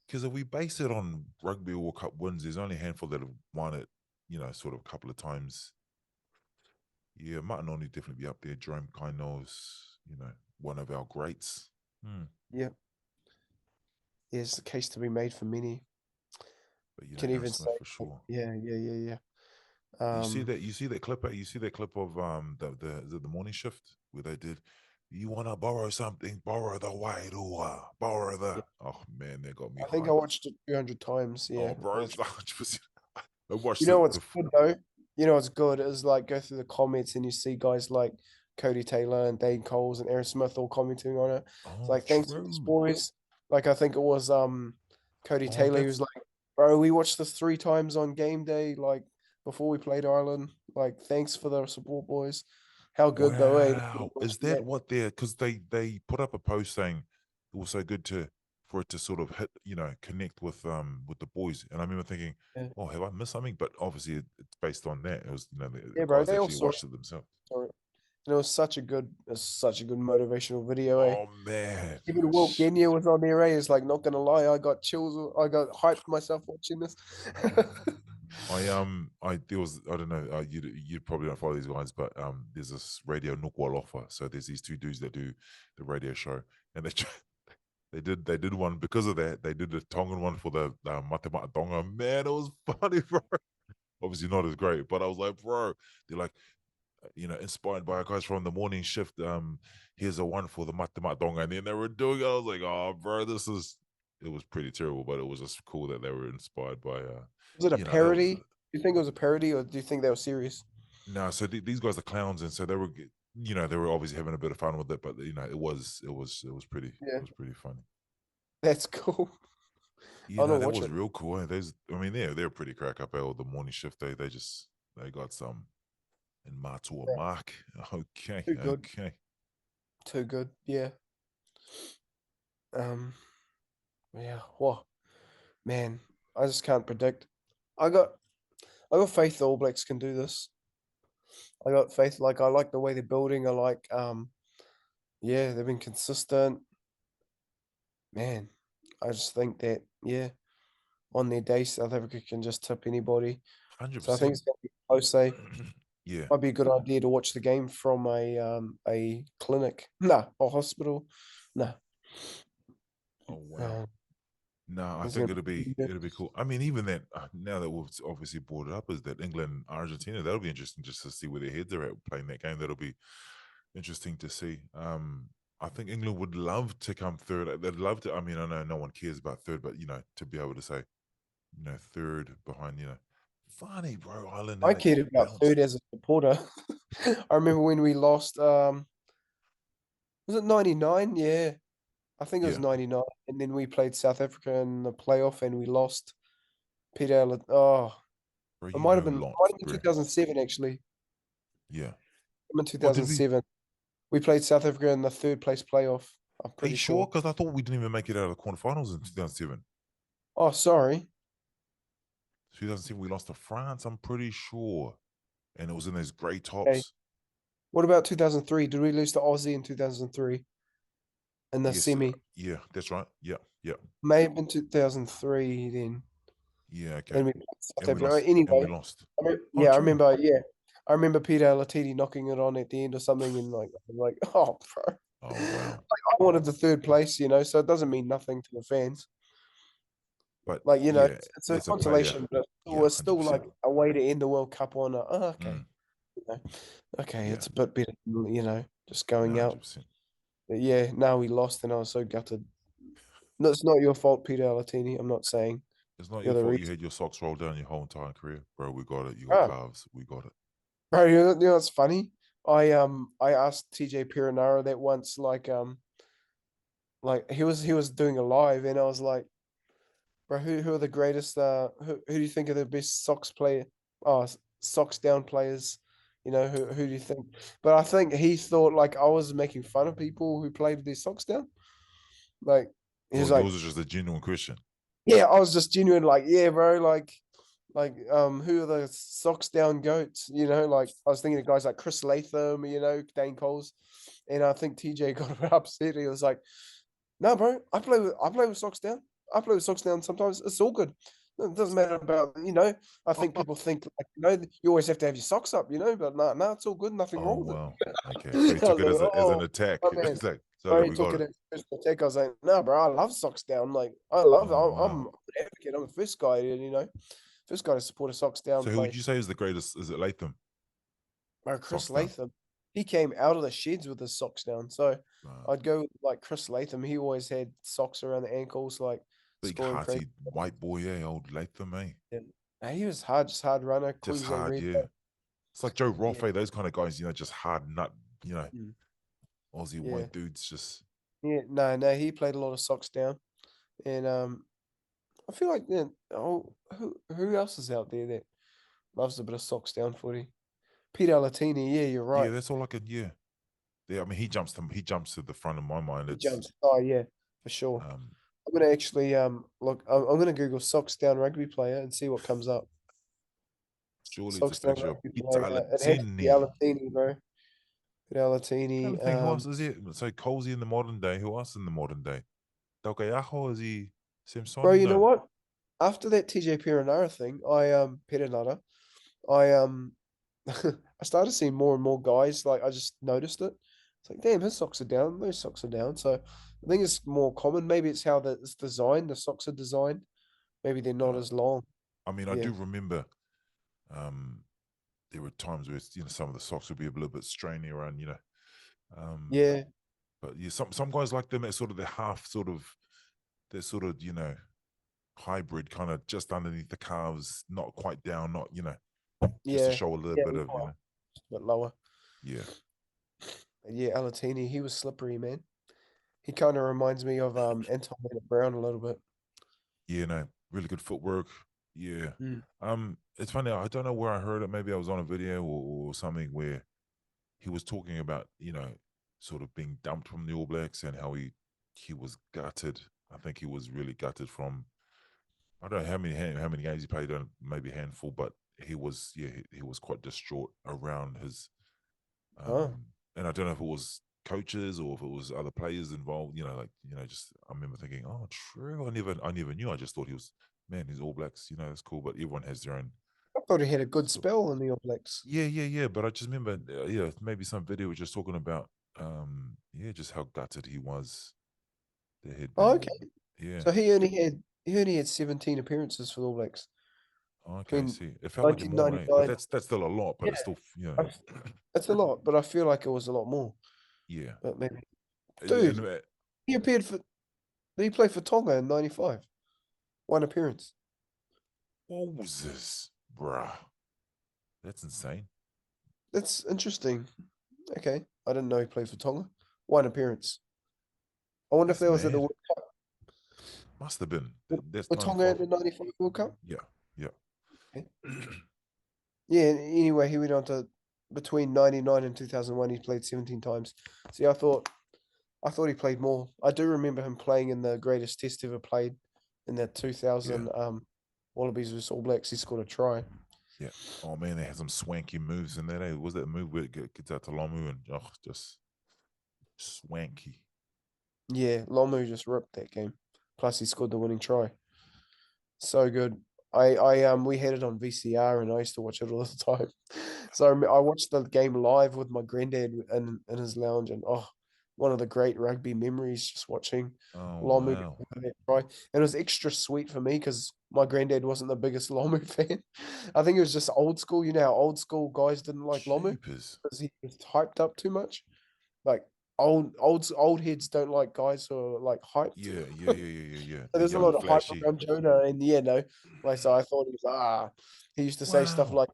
Speaker 2: Because if we base it on Rugby World Cup wins, there's only a handful that have won it, sort of a couple of times. Yeah, Martin only definitely be up there. Jerome Kainos, one of our greats.
Speaker 1: Yeah, there's a case to be made for many.
Speaker 2: But
Speaker 1: Can
Speaker 2: Aaron
Speaker 1: even say,
Speaker 2: Smith for sure.
Speaker 1: yeah.
Speaker 2: You see
Speaker 1: Um,
Speaker 2: that? You see that clip? You see that clip of the morning shift where they did. You want to borrow something? Borrow the white or borrow
Speaker 1: yeah.
Speaker 2: the. Oh man, that got me
Speaker 1: I think I
Speaker 2: hyped.
Speaker 1: watched it 200 times. Yeah,
Speaker 2: Oh,
Speaker 1: I
Speaker 2: bro,
Speaker 1: watched.
Speaker 2: 100%. I watched
Speaker 1: You know
Speaker 2: it.
Speaker 1: what's good though? You know what's good is like go through the comments and you see guys like Cody Taylor and Dane Coles and Aaron Smith all commenting on it. It's
Speaker 2: Oh,
Speaker 1: like thanks for this,
Speaker 2: true.
Speaker 1: boys. Like I think it was Cody
Speaker 2: Oh,
Speaker 1: Taylor who was
Speaker 2: that's
Speaker 1: like, bro, we watched this 3 times on game day, like before we played Ireland. Like thanks for the support, boys. How good though, eh?
Speaker 2: wow. Is that what they're? Because they put up a post saying it was so good for it to sort of hit, connect with the boys. And I remember thinking,
Speaker 1: Yeah,
Speaker 2: oh, have I missed something? But obviously it's based on that. It was the
Speaker 1: yeah, bro.
Speaker 2: guys
Speaker 1: They all
Speaker 2: actually
Speaker 1: saw
Speaker 2: watched it themselves.
Speaker 1: it. And it was such a good motivational video, eh?
Speaker 2: Oh man.
Speaker 1: Even Will Genia was on there, eh? It's like not gonna lie, I got chills. I got hyped myself watching this.
Speaker 2: I there was I don't know you probably don't follow these guys, but there's this radio Nukwalofa. So there's these two dudes that do the radio show, and they did one because of that. They did the Tongan one for the Mate Mate Tonga. Man, it was funny, bro. Obviously not as great, but I was like, bro, they're like, inspired by our guys from the morning shift. Here's a one for the Mate Mate Tonga, and then they were doing it. I was like, oh, bro, it was pretty terrible, but it was just cool that they were inspired by
Speaker 1: Was it a
Speaker 2: it was
Speaker 1: parody? Do you think it was a parody, or do you think they were serious?
Speaker 2: no. So these guys are clowns, and so they were, they were obviously having a bit of fun with it, but
Speaker 1: Yeah,
Speaker 2: it was pretty funny.
Speaker 1: that's cool.
Speaker 2: You
Speaker 1: I'll
Speaker 2: know,
Speaker 1: not
Speaker 2: that
Speaker 1: watch
Speaker 2: was
Speaker 1: it.
Speaker 2: real cool. I mean, they're pretty crack up. All the morning shift, they got some in Matua
Speaker 1: Yeah,
Speaker 2: Mark. Okay,
Speaker 1: too good,
Speaker 2: okay.
Speaker 1: too good. Yeah. Um. Yeah. Whoa, man, I just can't predict. I got, I got faith the All Blacks can do this. I got faith. Like I like the way they're building. I like. Yeah, they've been consistent. Man, I just think that yeah, on their day, South Africa can just tip anybody.
Speaker 2: Hundred
Speaker 1: So I think
Speaker 2: percent.
Speaker 1: it's going to be close. Eh?
Speaker 2: Yeah.
Speaker 1: Might be a good idea to watch the game from a clinic. Nah, a hospital. Nah.
Speaker 2: Oh wow.
Speaker 1: Uh,
Speaker 2: No, I
Speaker 1: it's
Speaker 2: think
Speaker 1: gonna
Speaker 2: it'll be
Speaker 1: be
Speaker 2: it'll be cool. I mean, even that now that we've obviously brought it up, is that England Argentina? That'll be interesting just to see where their heads are at playing that game. That'll be interesting to see. I think England would love to come third. They'd love to. I mean, I know no one cares about third, but to be able to say, third behind, funny, bro, Ireland, and
Speaker 1: I
Speaker 2: they
Speaker 1: cared
Speaker 2: got
Speaker 1: about third
Speaker 2: bounced.
Speaker 1: as a supporter. I remember when we lost. Was it 99? Yeah, I think it was
Speaker 2: Yeah,
Speaker 1: 99. And then we played South Africa in the playoff and we lost. Peter, oh,
Speaker 2: bro,
Speaker 1: it
Speaker 2: you
Speaker 1: might have
Speaker 2: know
Speaker 1: been, might
Speaker 2: lots,
Speaker 1: have been
Speaker 2: bro.
Speaker 1: 2007 actually.
Speaker 2: Yeah.
Speaker 1: In
Speaker 2: Or did we?
Speaker 1: 2007, we played South Africa in the third place playoff. I'm
Speaker 2: Are you
Speaker 1: pretty
Speaker 2: sure?
Speaker 1: sure.
Speaker 2: Because I thought we didn't even make it out of the quarterfinals in 2007.
Speaker 1: Oh, sorry.
Speaker 2: 2007, we lost to France. I'm pretty sure, and it was in those grey
Speaker 1: Okay.
Speaker 2: tops.
Speaker 1: What about 2003? Did we lose to Aussie in 2003 in the
Speaker 2: Yes,
Speaker 1: semi?
Speaker 2: yeah, that's right. Yeah, yeah,
Speaker 1: May have been 2003 then.
Speaker 2: yeah. Okay,
Speaker 1: Then we played South
Speaker 2: and we
Speaker 1: Africa.
Speaker 2: lost. And we
Speaker 1: Anyway,
Speaker 2: lost. Oh,
Speaker 1: yeah, I
Speaker 2: true.
Speaker 1: remember. Yeah, I remember Peter Latini knocking it on at the end or something, and like, I'm like, oh, bro,
Speaker 2: Oh wow.
Speaker 1: I wanted the third place, so it doesn't mean nothing to the fans.
Speaker 2: But
Speaker 1: Like,
Speaker 2: yeah,
Speaker 1: it's a
Speaker 2: as a player,
Speaker 1: consolation, but
Speaker 2: yeah,
Speaker 1: it's still like
Speaker 2: 100%.
Speaker 1: a way to end the World Cup on. Okay,
Speaker 2: Mm,
Speaker 1: you know, okay,
Speaker 2: yeah,
Speaker 1: it's a bit better, just
Speaker 2: no,
Speaker 1: going out.
Speaker 2: 100%.
Speaker 1: But yeah, now we lost, and I was so gutted. No, it's not your fault, Peter Latini. I'm not saying
Speaker 2: It's not
Speaker 1: you're
Speaker 2: your
Speaker 1: the
Speaker 2: fault you
Speaker 1: reason.
Speaker 2: had your socks rolled down your whole entire career, bro. We got it. You got
Speaker 1: Ah,
Speaker 2: calves. We got it.
Speaker 1: bro, what's funny? I asked TJ Piranara that once, like he was doing a live, and I was like, bro, who are the greatest? Who do you think are the best socks down players? Who do you think? But I think he thought like I was making fun of people who played with their socks down. Like he was like,
Speaker 2: Yours is just a genuine question.
Speaker 1: yeah, I was just genuine, like, yeah, bro, who are the socks down goats? Like I was thinking of guys like Chris Latham, Dane Coles, and I think TJ got a bit upset. He was like, "No, bro, I play with socks down. I play with socks down sometimes. It's all good. It doesn't matter about. I think people think like you always have to have your socks up, but no, it's all good. Nothing
Speaker 2: Oh
Speaker 1: wrong with
Speaker 2: wow. Okay. So he
Speaker 1: it." I
Speaker 2: took
Speaker 1: was
Speaker 2: it
Speaker 1: like,
Speaker 2: as an
Speaker 1: "Oh,
Speaker 2: attack.
Speaker 1: my man."
Speaker 2: It's like, so
Speaker 1: Bro,
Speaker 2: look,
Speaker 1: he
Speaker 2: we
Speaker 1: took
Speaker 2: got
Speaker 1: it
Speaker 2: it.
Speaker 1: as personal attack. I was like, "No, bro, I love socks down. Like, I love.
Speaker 2: Oh
Speaker 1: I'm
Speaker 2: wow.
Speaker 1: an advocate. I'm the first guy, first guy to support a socks down
Speaker 2: So who would
Speaker 1: play."
Speaker 2: you say is the greatest? Is it Latham?
Speaker 1: Bro, Chris
Speaker 2: Socks down.
Speaker 1: Latham, he came out of the sheds with his socks down. So
Speaker 2: Uh,
Speaker 1: I'd go with, like Chris Latham. He always had socks around the ankles, like
Speaker 2: Big
Speaker 1: scoring crazy.
Speaker 2: hearty white boy, yeah, old Latham, eh?
Speaker 1: And he was hard, just hard runner,
Speaker 2: Just
Speaker 1: Queensland
Speaker 2: hard,
Speaker 1: Red.
Speaker 2: yeah. It's like Joe
Speaker 1: Yeah,
Speaker 2: Roffey, those kind of guys, just hard nut,
Speaker 1: mm,
Speaker 2: Aussie
Speaker 1: yeah,
Speaker 2: white dudes. Just
Speaker 1: yeah. No, he played a lot of socks down, and I feel like who else is out there that loves a bit of socks down footy? Peter Latini. Yeah, you're
Speaker 2: yeah,
Speaker 1: right.
Speaker 2: that's all I could. Yeah, yeah. I mean, he jumps to the front of my mind.
Speaker 1: He
Speaker 2: It's
Speaker 1: jumps. Oh yeah, for sure.
Speaker 2: um,
Speaker 1: I'm gonna actually look. I'm gonna Google socks down rugby player and see what comes up.
Speaker 2: surely it's a
Speaker 1: Socks down
Speaker 2: picture of
Speaker 1: rugby
Speaker 2: Peter
Speaker 1: player. It has to be
Speaker 2: Latini.
Speaker 1: Alatini, bro. Peter
Speaker 2: Trying
Speaker 1: Alatini.
Speaker 2: to think who else is it? So cozy in the modern day. Who else in the modern day? Dalgayaho, is he
Speaker 1: Bro,
Speaker 2: Simpson?
Speaker 1: you know
Speaker 2: No.
Speaker 1: what? After that TJ Perenara thing, Perenara, I I started seeing more and more guys. Like I just noticed it. It's like, damn, his socks are down. Those socks are down. So I think it's more common. Maybe it's how it's designed. The socks are designed. Maybe they're not
Speaker 2: Uh,
Speaker 1: as long.
Speaker 2: I mean, I
Speaker 1: Yeah.
Speaker 2: do remember um, there were times where some of the socks would be a little bit strainy around, um,
Speaker 1: Yeah.
Speaker 2: but yeah, some guys like them at sort of the half they're sort of hybrid, kind of just underneath the calves, not quite down, not just to
Speaker 1: Yeah.
Speaker 2: show a little
Speaker 1: Yeah.
Speaker 2: bit of
Speaker 1: Lower. Just a bit lower.
Speaker 2: yeah.
Speaker 1: Yeah, Alatini, he was slippery, man. He kind of reminds me of Anton Brown a little bit.
Speaker 2: Yeah, no, really good footwork. Yeah.
Speaker 1: Mm.
Speaker 2: It's funny, I don't know where I heard it. Maybe I was on a video or something where he was talking about, sort of being dumped from the All Blacks and how he was gutted. I think he was really gutted from I don't know how many games he played on, maybe a handful, but he was he was quite distraught around his
Speaker 1: Oh,
Speaker 2: and I don't know if it was coaches or if it was other players involved, just I remember thinking, oh true. I never knew. I just thought he was man, he's All Blacks, that's cool, but everyone has their own
Speaker 1: I thought he had a good
Speaker 2: sort of
Speaker 1: spell in the All Blacks.
Speaker 2: yeah, yeah, yeah. But I just remember maybe some video was just talking about just how gutted he was. There had
Speaker 1: Oh, okay.
Speaker 2: been yeah.
Speaker 1: So he only had 17 appearances for the All Blacks
Speaker 2: Okay,
Speaker 1: between
Speaker 2: see. It felt like it more, eh? But
Speaker 1: 1999.
Speaker 2: that's still a lot, but
Speaker 1: Yeah,
Speaker 2: it's still
Speaker 1: that's a lot, but I feel like it was a lot more.
Speaker 2: yeah.
Speaker 1: But maybe,
Speaker 2: And
Speaker 1: dude, he appeared for. Did he play for Tonga in '95? One appearance.
Speaker 2: what was this, bruh? That's insane.
Speaker 1: That's interesting. Okay, I didn't know he played for Tonga. One appearance. I wonder if
Speaker 2: That's
Speaker 1: that was at the
Speaker 2: mad.
Speaker 1: World Cup.
Speaker 2: Must have been. That's
Speaker 1: Were Tonga at
Speaker 2: 95.
Speaker 1: the '95 World Cup?
Speaker 2: Yeah, yeah.
Speaker 1: Okay. Yeah. Anyway, he went on to between '99 and 2001. He played 17 times. See, I thought he played more. I do remember him playing in the greatest test ever played in that
Speaker 2: Yeah,
Speaker 1: 2000 Wallabies vs All Blacks. He scored a try.
Speaker 2: yeah. Oh man, they had some swanky moves in that. Was that move where it gets out to Lomu and just swanky.
Speaker 1: Yeah, Lomu just ripped that game. Plus, he scored the winning try. So good. we had it on VCR and I used to watch it all the time. So I watched the game live with my granddad in his lounge, and one of the great rugby memories, just watching
Speaker 2: Oh
Speaker 1: Lomu
Speaker 2: wow.
Speaker 1: try. And it was extra sweet for me because my granddad wasn't the biggest Lomu fan. I think it was just old school. You know how old school guys didn't like Lomu
Speaker 2: Jeepers.
Speaker 1: because he was hyped up too much. Like old heads don't like guys who are like hyped.
Speaker 2: Yeah, yeah, yeah, yeah, yeah, yeah. The
Speaker 1: There's a
Speaker 2: young
Speaker 1: lot of hype
Speaker 2: flashy.
Speaker 1: around Jonah, and yeah, no, like so I thought he was he used to say stuff
Speaker 2: Wow.
Speaker 1: like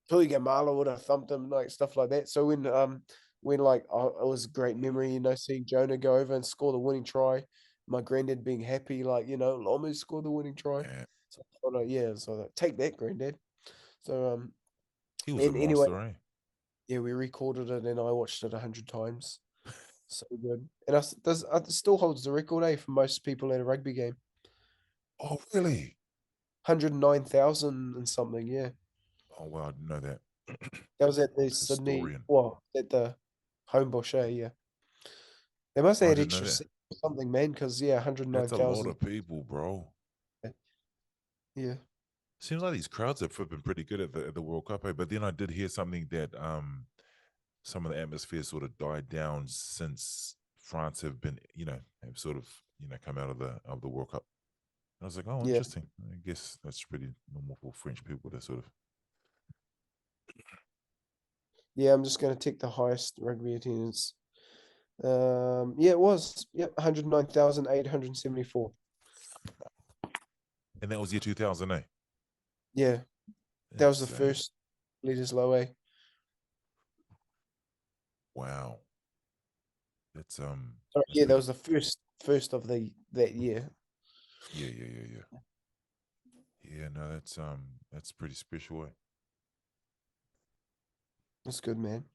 Speaker 1: Tuigamala would have thumped him, like stuff like that. So when like it was a great memory, seeing Jonah go over and score the winning try, my granddad being happy, like Lomu scored the winning try.
Speaker 2: Yeah.
Speaker 1: So I thought, yeah, so I thought, take that, granddad. So
Speaker 2: He was a
Speaker 1: and anyway,
Speaker 2: monster, eh?
Speaker 1: yeah, we recorded it and I watched it 100 times. So good, and it still holds the record, for most people at a rugby game.
Speaker 2: Oh, really?
Speaker 1: 109,000 and something, yeah.
Speaker 2: Oh wow, I didn't know that.
Speaker 1: That was at the
Speaker 2: I'm a
Speaker 1: Sydney,
Speaker 2: historian.
Speaker 1: well, at the Homebush, yeah. They must
Speaker 2: I
Speaker 1: have had
Speaker 2: didn't know
Speaker 1: extra
Speaker 2: that.
Speaker 1: seats or something, man, because yeah,
Speaker 2: That's a lot
Speaker 1: 109,000.
Speaker 2: of people, bro.
Speaker 1: Yeah.
Speaker 2: Seems like these crowds have been pretty good at the World Cup, eh? But then I did hear something that some of the atmosphere sort of died down since France have been, have sort of, come out of the World Cup. I was like, oh,
Speaker 1: Yeah.
Speaker 2: interesting. I guess that's pretty normal for French people to sort of.
Speaker 1: Yeah, I'm just gonna take the highest rugby attendance. Yeah, it was. Yep, 109,874.
Speaker 2: And that was year 2000, eh?
Speaker 1: Yeah. That was the
Speaker 2: Insane.
Speaker 1: first leaders low A.
Speaker 2: Wow. That's
Speaker 1: Sorry,
Speaker 2: that's
Speaker 1: yeah, that
Speaker 2: pretty.
Speaker 1: was the first of that year.
Speaker 2: Yeah, yeah, yeah, yeah. Yeah, no, that's pretty special, eh?
Speaker 1: That's good, man.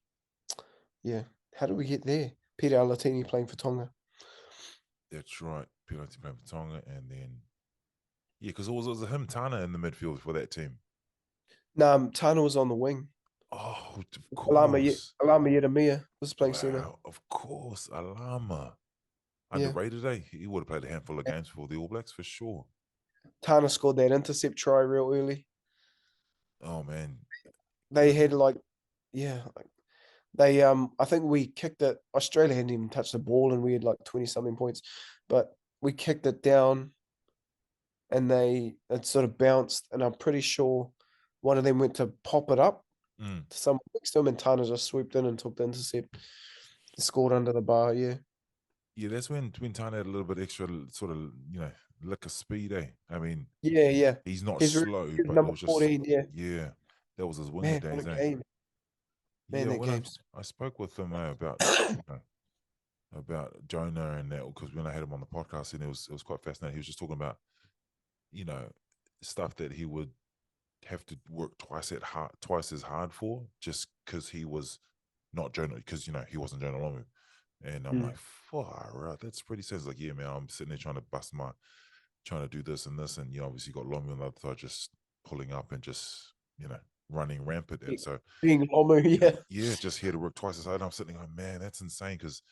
Speaker 1: Yeah. How did we get there? Peter Alatini playing for Tonga.
Speaker 2: That's right. Penalty playing for Tonga, and then yeah, because it was him Tana in the midfield for that team.
Speaker 1: Nah, Tana was on the wing.
Speaker 2: Oh, of
Speaker 1: Alama
Speaker 2: course.
Speaker 1: Alama Yedamia was playing center.
Speaker 2: Wow, of course. Alama.
Speaker 1: Yeah.
Speaker 2: Underrated, eh? He would have played a handful of games for the All Blacks for sure.
Speaker 1: Tana scored that intercept try real early.
Speaker 2: Oh man.
Speaker 1: They had like, yeah, like they I think we kicked it. Australia hadn't even touched the ball and we had like 20 something points, but we kicked it down and it sort of bounced, and I'm pretty sure one of them went to pop it up
Speaker 2: Mm.
Speaker 1: to someone next to him, and Tana just swooped in and took the intercept, scored under the bar. Yeah.
Speaker 2: Yeah, that's when Tana had a little bit extra sort of, lick of speed, eh? I mean,
Speaker 1: Yeah, yeah.
Speaker 2: he's not
Speaker 1: He's
Speaker 2: slow, but it
Speaker 1: number
Speaker 2: was just
Speaker 1: 14. Yeah.
Speaker 2: yeah, that was his winger
Speaker 1: Man, what
Speaker 2: days,
Speaker 1: a
Speaker 2: eh?
Speaker 1: game. Man,
Speaker 2: Yeah,
Speaker 1: that
Speaker 2: when I
Speaker 1: game's
Speaker 2: I spoke with him about you know, about Jonah and that because when I had him on the podcast and it was quite fascinating. He was just talking about you know stuff that he would have to work twice as hard for just because he was not Jonah because he wasn't Jonah Lomu. And I'm
Speaker 1: mm,
Speaker 2: like, far out. That's pretty sense. Like, yeah, man, I'm sitting there trying to do this and this, and obviously got Lomu on the other side, just pulling up and just running rampant. And so,
Speaker 1: being Lomu. Yeah.
Speaker 2: yeah, just here to work twice as hard. And I'm sitting there going, man, that's insane because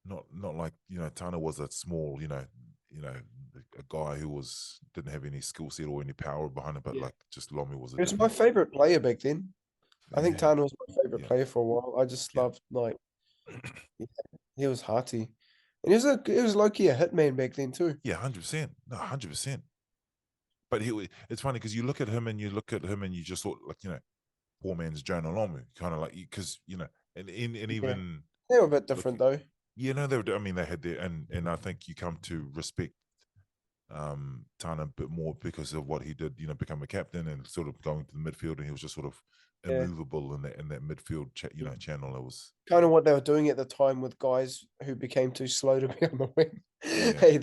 Speaker 2: not like Tana was a small, a guy who didn't have any skill set or any power behind him, but
Speaker 1: Yeah.
Speaker 2: like just Lomu was a
Speaker 1: He was my
Speaker 2: different.
Speaker 1: favorite player back then. I think
Speaker 2: Yeah,
Speaker 1: Tana was my favorite
Speaker 2: yeah,
Speaker 1: player for a while. I just
Speaker 2: yeah,
Speaker 1: loved like he was hearty, and he was low key a hitman back then too.
Speaker 2: yeah, 100%. No, 100%. But it's funny because you look at him and you just thought like poor man's Jonah Lomu, kind of like because and
Speaker 1: Yeah,
Speaker 2: even
Speaker 1: they were a bit
Speaker 2: look,
Speaker 1: different though.
Speaker 2: they were. I mean, they had their and I think you come to respect Tana a bit more because of what he did. Become a captain and sort of going to the midfield, and he was just sort of
Speaker 1: Yeah,
Speaker 2: immovable in that midfield channel. It was
Speaker 1: kind of what they were doing at the time with guys who became too slow to be on the wing.
Speaker 2: yeah,
Speaker 1: Hey,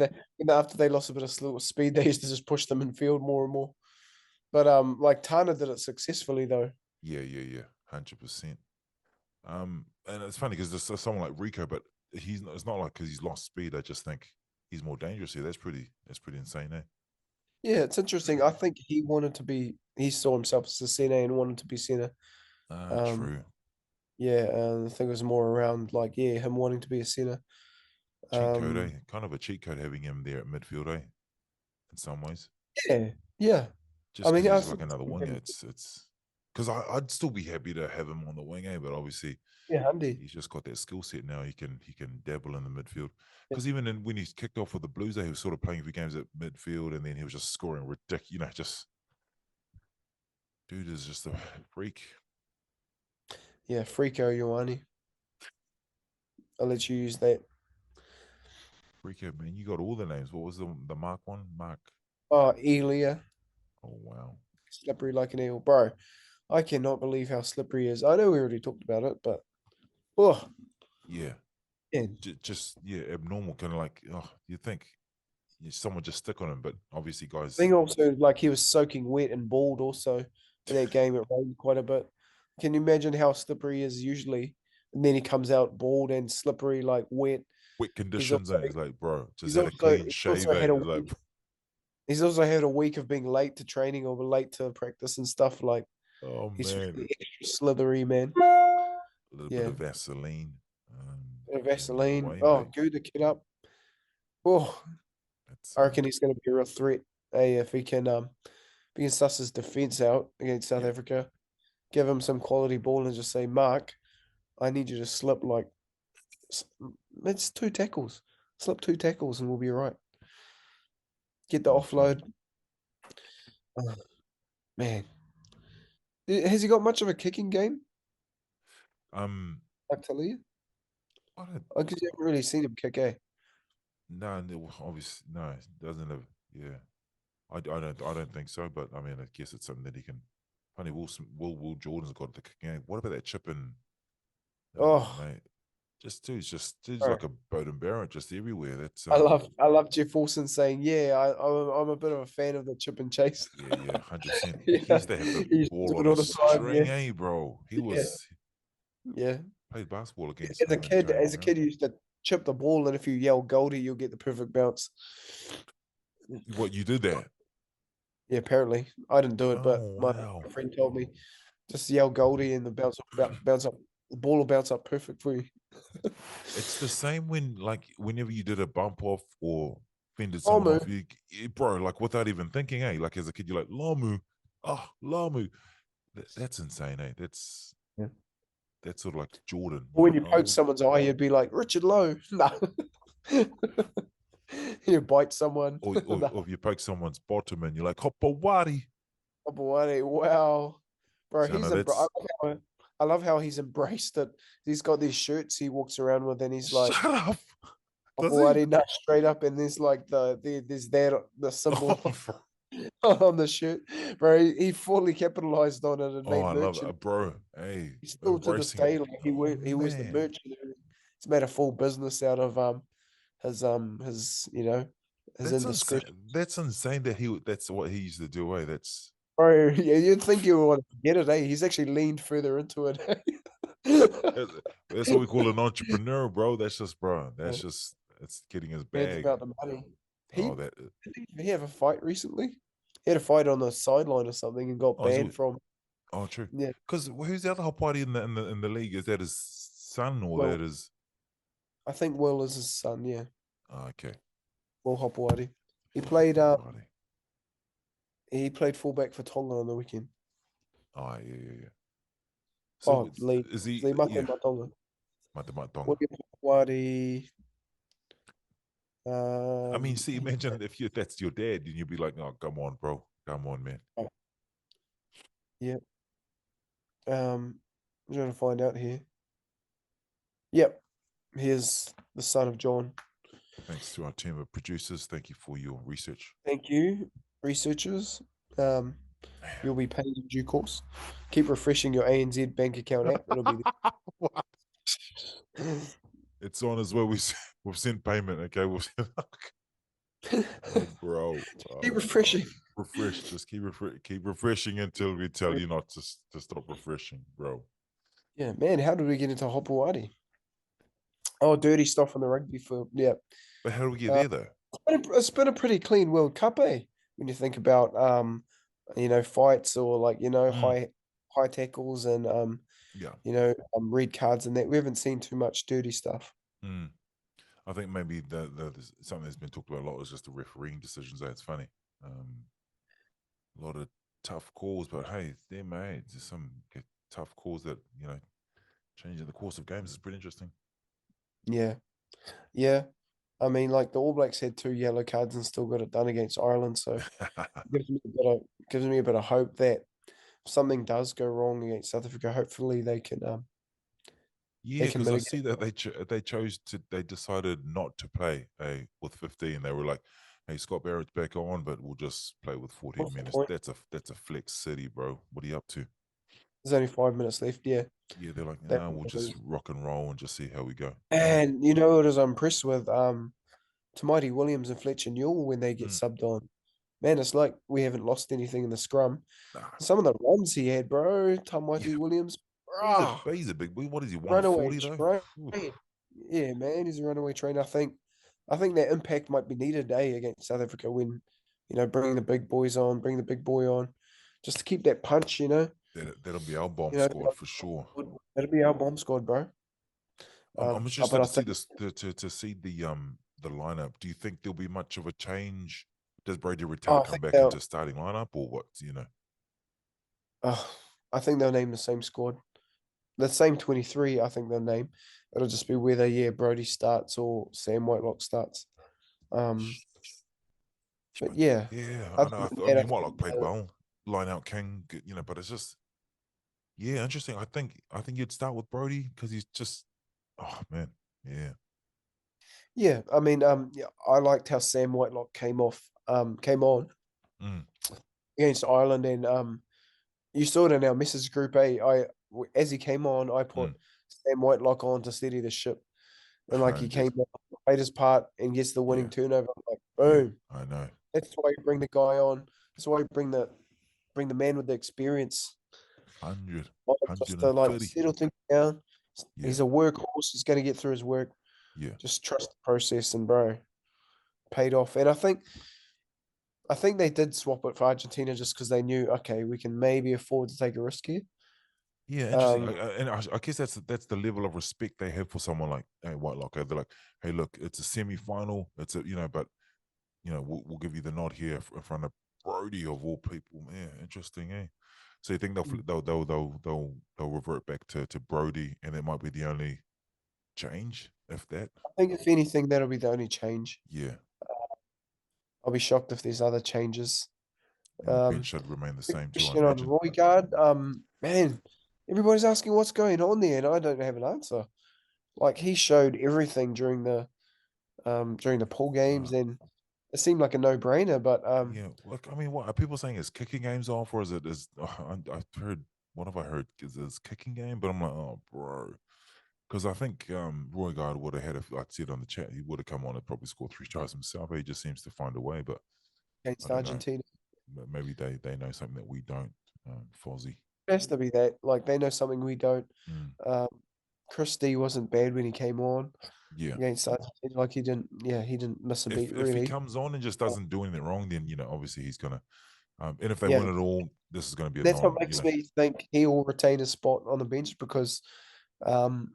Speaker 1: after they lost a bit of speed, they used to just push them in field more and more. But like Tana did it successfully though.
Speaker 2: yeah, yeah, yeah, 100%. And it's funny because there's someone like Rico, but it's not like because he's lost speed. I just think he's more dangerous here. That's pretty insane, eh?
Speaker 1: Yeah, it's interesting. I think he saw himself as a center and wanted to be center. Um,
Speaker 2: True.
Speaker 1: yeah, I think it was more around like, yeah, him wanting to be a center.
Speaker 2: Cheat code,
Speaker 1: Um,
Speaker 2: eh? Kind of a cheat code having him there at midfield, eh? In some ways.
Speaker 1: yeah, yeah.
Speaker 2: just
Speaker 1: I
Speaker 2: because
Speaker 1: mean, I
Speaker 2: he's
Speaker 1: think
Speaker 2: like another winger. It's because I'd still be happy to have him on the wing, but obviously
Speaker 1: yeah, Hundy.
Speaker 2: he's just got that skill set now. He can dabble in the midfield.
Speaker 1: Yeah.
Speaker 2: Because even when he's kicked off with the Blues, he was sort of playing a few games at midfield, and then he was just scoring ridiculous. Just dude is just a freak.
Speaker 1: Yeah, Frico Ioane. I'll let you use that.
Speaker 2: Freak out, man. You got all the names. What was the Mark one? Mark.
Speaker 1: Oh, Elia.
Speaker 2: Oh wow.
Speaker 1: Slippery like an eel. Bro, I cannot believe how slippery he is. I know we already talked about it, but oh,
Speaker 2: Yeah.
Speaker 1: man.
Speaker 2: Just yeah, abnormal. Kind of like you think someone just stick on him, but obviously
Speaker 1: I
Speaker 2: guys.
Speaker 1: think also like he was soaking wet and bald also in that game. It rained quite a bit. Can you imagine how slippery he is usually? And then he comes out bald and slippery, like wet.
Speaker 2: Wet
Speaker 1: He's
Speaker 2: conditions,
Speaker 1: also
Speaker 2: and it's like, bro, just
Speaker 1: he's
Speaker 2: had a
Speaker 1: also
Speaker 2: clean
Speaker 1: he's
Speaker 2: shave.
Speaker 1: also had a
Speaker 2: It's like,
Speaker 1: week. He's also had a week of being late to training or late to practice and stuff. Like
Speaker 2: oh
Speaker 1: he's
Speaker 2: man,
Speaker 1: really extra slithery, man.
Speaker 2: a little bit
Speaker 1: Yeah.
Speaker 2: of Vaseline,
Speaker 1: Bit of
Speaker 2: and you're
Speaker 1: Vaseline.
Speaker 2: away,
Speaker 1: Oh,
Speaker 2: mate.
Speaker 1: goo the kid up. Oh,
Speaker 2: That's
Speaker 1: I reckon he's going to be a real threat. Hey, if he can suss his defense out against South
Speaker 2: yeah,
Speaker 1: Africa, give him some quality ball and just say, Mark, I need you to slip like s- it's 2 tackles. Slip 2 tackles and we'll be all right. Get the
Speaker 2: 100%.
Speaker 1: offload. Oh, man. Has he got much of a kicking game?
Speaker 2: Um,
Speaker 1: Like Talia?
Speaker 2: I don't.
Speaker 1: Because you haven't really seen him kick, eh?
Speaker 2: No, no, obviously, no, it doesn't have. Yeah, I don't think so. But I mean, I guess it's something that he can. Funny, Will Jordan's got the kicking game. What about that chip in? Oh
Speaker 1: Oh,
Speaker 2: mate, dude's
Speaker 1: bro.
Speaker 2: like a Bowden Barrett, just everywhere. That's
Speaker 1: I love Jeff Wilson saying, yeah, I'm a bit of a fan of the chip and chase.
Speaker 2: yeah, 100%. He
Speaker 1: Yeah,
Speaker 2: used to have the
Speaker 1: he used to
Speaker 2: ball
Speaker 1: do it
Speaker 2: on a
Speaker 1: all the time.
Speaker 2: string,
Speaker 1: Yeah,
Speaker 2: eh, bro? He
Speaker 1: yeah,
Speaker 2: was
Speaker 1: yeah.
Speaker 2: played basketball against
Speaker 1: As a
Speaker 2: him and
Speaker 1: kid,
Speaker 2: James
Speaker 1: as a
Speaker 2: Brown.
Speaker 1: kid, you used to chip the ball, and if you yell Goldie, you'll get the perfect bounce.
Speaker 2: What you did that?
Speaker 1: Yeah, apparently I didn't do it, but
Speaker 2: Oh
Speaker 1: my
Speaker 2: wow!
Speaker 1: friend told me just yell Goldie, and the bounce up, the ball will bounce up perfect for you.
Speaker 2: It's the same when like whenever you did a bump off or fended
Speaker 1: Oh
Speaker 2: someone
Speaker 1: man,
Speaker 2: off, bro, like without even thinking, eh? Like as a kid, you're like Lamu, Lamu. That's insane, eh?
Speaker 1: yeah.
Speaker 2: That's sort of like Jordan. You're
Speaker 1: When
Speaker 2: like,
Speaker 1: you poke
Speaker 2: oh,
Speaker 1: someone's eye, you'd be like Richard Lowe. No, you bite someone.
Speaker 2: or
Speaker 1: No,
Speaker 2: if you poke someone's bottom and you're like Hopawari.
Speaker 1: oh, boy, wow, bro,
Speaker 2: So no,
Speaker 1: he's
Speaker 2: that's
Speaker 1: I love how he's embraced it. He's got these shirts he walks around with, and he's like,
Speaker 2: shut up. Does he?
Speaker 1: "Opawari nut straight up," and there's like there's the symbol
Speaker 2: Oh,
Speaker 1: on the shirt, bro. He fully capitalized on it and
Speaker 2: oh,
Speaker 1: made
Speaker 2: I love
Speaker 1: merch.
Speaker 2: it, bro. Hey,
Speaker 1: He's still to this
Speaker 2: embracing it.
Speaker 1: day like
Speaker 2: Oh
Speaker 1: he wears the
Speaker 2: man,
Speaker 1: merch and everything. He's made a full business out of his his
Speaker 2: that's insane.
Speaker 1: indiscretion.
Speaker 2: That's insane that that's what he used to do. Eh? That's
Speaker 1: Bro, yeah, you'd think you would want to forget it, eh? He's actually leaned further into it.
Speaker 2: that's that's what we call an entrepreneur, bro. That's just, bro. That's just it's getting his
Speaker 1: Yeah, it's
Speaker 2: bag.
Speaker 1: about the money. He
Speaker 2: Oh, that.
Speaker 1: did he have a fight recently? He had a fight on the sideline or something and got
Speaker 2: Oh, is
Speaker 1: banned
Speaker 2: it?
Speaker 1: from.
Speaker 2: Oh, true.
Speaker 1: Yeah,
Speaker 2: Because who's the other hot party in the league? Is that his son or
Speaker 1: well,
Speaker 2: that is?
Speaker 1: I think Will is his son. Yeah,
Speaker 2: Oh, okay.
Speaker 1: Will Hopewadi. He
Speaker 2: Well,
Speaker 1: played
Speaker 2: hot party.
Speaker 1: he played fullback for Tonga on the weekend.
Speaker 2: Oh, yeah, yeah, yeah. So
Speaker 1: Oh, Lee.
Speaker 2: is he?
Speaker 1: Lee Mate
Speaker 2: Yeah,
Speaker 1: Matonga.
Speaker 2: Matamata.
Speaker 1: William Hopewadi.
Speaker 2: I mean, see,
Speaker 1: He,
Speaker 2: imagine if that's your dad, and you'd be like, "Oh, come on, bro, come on, man."
Speaker 1: oh, yeah. I'm trying to find out here. Yep, he is the son of John.
Speaker 2: Thanks to our team of producers. Thank you for your research.
Speaker 1: Thank you, researchers. Um, you'll be paid in due course. Keep refreshing your ANZ bank account app. It'll be
Speaker 2: What?
Speaker 1: there.
Speaker 2: It's on as well. We've sent payment. Okay, we've sent, oh, bro.
Speaker 1: Keep
Speaker 2: Oh, bro.
Speaker 1: refreshing.
Speaker 2: Refresh. Just keep refreshing until we tell you not to stop refreshing, bro.
Speaker 1: Yeah, man. How did we get into Hopewadi? Oh, dirty stuff on the rugby field. Yeah.
Speaker 2: But how do we get
Speaker 1: Uh,
Speaker 2: there though?
Speaker 1: it's been a pretty clean World Cup, eh? When you think about fights or like
Speaker 2: Mm,
Speaker 1: high tackles and
Speaker 2: yeah.
Speaker 1: red cards and that. We haven't seen too much dirty stuff.
Speaker 2: Mm. I think maybe something that's been talked about a lot is just the refereeing decisions. It's funny. A lot of tough calls, but hey, they're made. There's some tough calls that changing the course of games is pretty interesting.
Speaker 1: Yeah, yeah. I mean, like the All Blacks had 2 yellow cards and still got it done against Ireland, so gives me a bit of hope that if something does go wrong against South Africa, hopefully
Speaker 2: Yeah,
Speaker 1: they can
Speaker 2: because I
Speaker 1: mitigate.
Speaker 2: see that they decided not to play with 15. They were like, "Hey, Scott Barrett's back on, but we'll just play with 14
Speaker 1: What's the
Speaker 2: minutes."
Speaker 1: point?
Speaker 2: That's a flex city, bro. What are you up to?
Speaker 1: There's only 5 minutes left. Yeah,
Speaker 2: Yeah, they're like,
Speaker 1: they
Speaker 2: "Nah, we'll just rock and roll and just see how we go." Yeah.
Speaker 1: and you know what is I'm impressed with Tamati Williams and Fletcher Newell when they get
Speaker 2: Mm.
Speaker 1: subbed on. Man, it's like we haven't lost anything in the scrum.
Speaker 2: Nah.
Speaker 1: Some of the runs he had, bro.
Speaker 2: Yeah,
Speaker 1: Tamati Williams,
Speaker 2: but
Speaker 1: ah,
Speaker 2: he's a big boy. What is he?
Speaker 1: runaway
Speaker 2: 140 though?
Speaker 1: train.
Speaker 2: Oof.
Speaker 1: Yeah, man, he's a runaway train. I think that impact might be needed, against South Africa when, bringing the big boys on, bring the big boy on, just to keep that punch.
Speaker 2: That'll be our bomb
Speaker 1: You know,
Speaker 2: squad for sure.
Speaker 1: that'll be our bomb squad, bro.
Speaker 2: I'm
Speaker 1: But
Speaker 2: interested
Speaker 1: I
Speaker 2: to see
Speaker 1: think,
Speaker 2: this to see the lineup. Do you think there'll be much of a change? Does Brady Retal
Speaker 1: I
Speaker 2: come
Speaker 1: think
Speaker 2: back into
Speaker 1: they'll,
Speaker 2: starting lineup or what?
Speaker 1: uh, I think they'll name the same squad, the same 23. I think they'll name. It'll just be whether Brody starts or Sam Whitelock starts. Um, but
Speaker 2: But
Speaker 1: yeah,
Speaker 2: yeah, I
Speaker 1: other
Speaker 2: know.
Speaker 1: than
Speaker 2: I
Speaker 1: that, I
Speaker 2: mean, Whitelock
Speaker 1: think
Speaker 2: played well, line out king, but it's just interesting. I think you'd start with Brody because he's just oh man, yeah.
Speaker 1: yeah, I mean, yeah, I liked how Sam Whitelock came on
Speaker 2: Mm,
Speaker 1: against Ireland, and you saw it in our misses group A. As he came on, I put
Speaker 2: mm.
Speaker 1: Sam Whitelock on to steady the ship, and like he
Speaker 2: 100.
Speaker 1: came on, played his part, and gets the winning
Speaker 2: Yeah,
Speaker 1: turnover. I'm like,
Speaker 2: yeah,
Speaker 1: boom!
Speaker 2: I know.
Speaker 1: That's why you bring the guy on. That's why you bring the man with the experience,
Speaker 2: 100,
Speaker 1: not just to like
Speaker 2: 130.
Speaker 1: settle things down.
Speaker 2: Yeah,
Speaker 1: He's a workhorse. He's going to get through his work.
Speaker 2: yeah,
Speaker 1: Just trust the process, and bro, paid off. And I think they did swap it for Argentina just because they knew, okay, we can maybe afford to take a risk here.
Speaker 2: yeah. Interesting.
Speaker 1: Um,
Speaker 2: I guess that's the level of respect they have for someone like Whitelock. They're like, hey, look, it's a semi-final. It's a but we'll give you the nod here in front of Brody of all people. Yeah, interesting, eh? So you think they'll revert back to Brody, and it might be the only change, if that?
Speaker 1: I think if anything, that'll be the only change.
Speaker 2: Yeah,
Speaker 1: I'll be shocked if there's other changes.
Speaker 2: and the bench
Speaker 1: Um,
Speaker 2: should remain the
Speaker 1: Quick
Speaker 2: same too, I
Speaker 1: question on
Speaker 2: imagine.
Speaker 1: Roy Guard. Man, everybody's asking what's going on there, and I don't have an answer. Like he showed everything during the pool
Speaker 2: Uh,
Speaker 1: games, and it seemed like a no-brainer. But
Speaker 2: yeah, look, I mean, what are people saying? Is kicking games off, or is it? I've heard. What have I heard? Is kicking game? But I'm like, oh, bro. Because I think Roy Gard would have had, if I'd see it on the chat, he would have come on and probably scored 3 tries himself. He just seems to find a way, but I
Speaker 1: against
Speaker 2: don't know.
Speaker 1: Argentina,
Speaker 2: Maybe they know something that we don't. Fozzie.
Speaker 1: it has to be that. Like they know something we don't.
Speaker 2: Mm,
Speaker 1: Um, Christie wasn't bad when he came on
Speaker 2: yeah.
Speaker 1: against Argentina. Like he didn't. Yeah, he didn't miss a
Speaker 2: If
Speaker 1: beat
Speaker 2: if he
Speaker 1: really.
Speaker 2: comes on and just doesn't do anything wrong, then obviously he's gonna. And if they
Speaker 1: Yeah,
Speaker 2: win it all, this is gonna be a
Speaker 1: that's what
Speaker 2: non.
Speaker 1: makes me think he will retain his spot on the bench because um,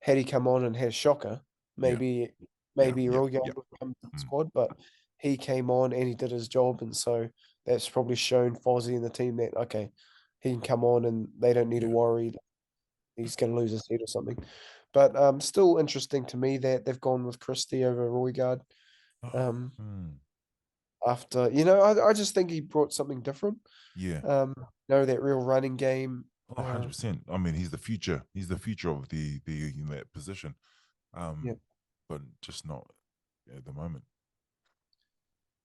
Speaker 1: had he come on and had a shocker,
Speaker 2: Yeah,
Speaker 1: maybe
Speaker 2: yeah,
Speaker 1: maybe
Speaker 2: yeah,
Speaker 1: Royal
Speaker 2: yeah.
Speaker 1: would come to the
Speaker 2: Mm,
Speaker 1: squad, but he came on and he did his job, and so that's probably shown Fozzie and the team that okay, he can come on and they don't need to
Speaker 2: yeah.
Speaker 1: worry that he's going to lose his head or something. But still interesting to me that they've gone with Christie over Roygaard.
Speaker 2: Oh,
Speaker 1: Um, After I just think he brought something different.
Speaker 2: yeah.
Speaker 1: That real running game.
Speaker 2: Oh, 100%. I mean, he's the future. He's the future of the in that position.
Speaker 1: Yeah,
Speaker 2: But just not at the moment.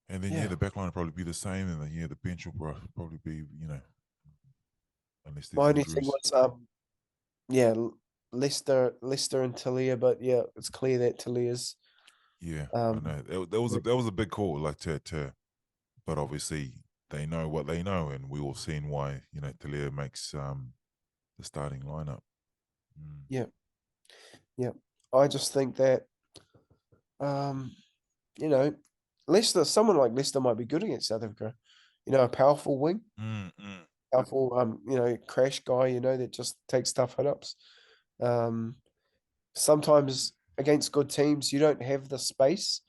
Speaker 2: And then
Speaker 1: yeah.
Speaker 2: the back line will probably be the same, and then the bench will probably be unless
Speaker 1: My
Speaker 2: there's
Speaker 1: only thing
Speaker 2: injuries.
Speaker 1: was yeah, Leicester and Talia, but yeah, it's clear that Talia's
Speaker 2: Yeah, I
Speaker 1: um
Speaker 2: know that was a big call, like but obviously they know what they know, and we all seen why Talia makes the starting lineup. Mm.
Speaker 1: yeah, yeah. I just think that um you know someone like Leicester might be good against South Africa. A powerful wing,
Speaker 2: Mm, mm.
Speaker 1: powerful crash guy, that just takes tough hit ups. Um Sometimes against good teams you don't have the space.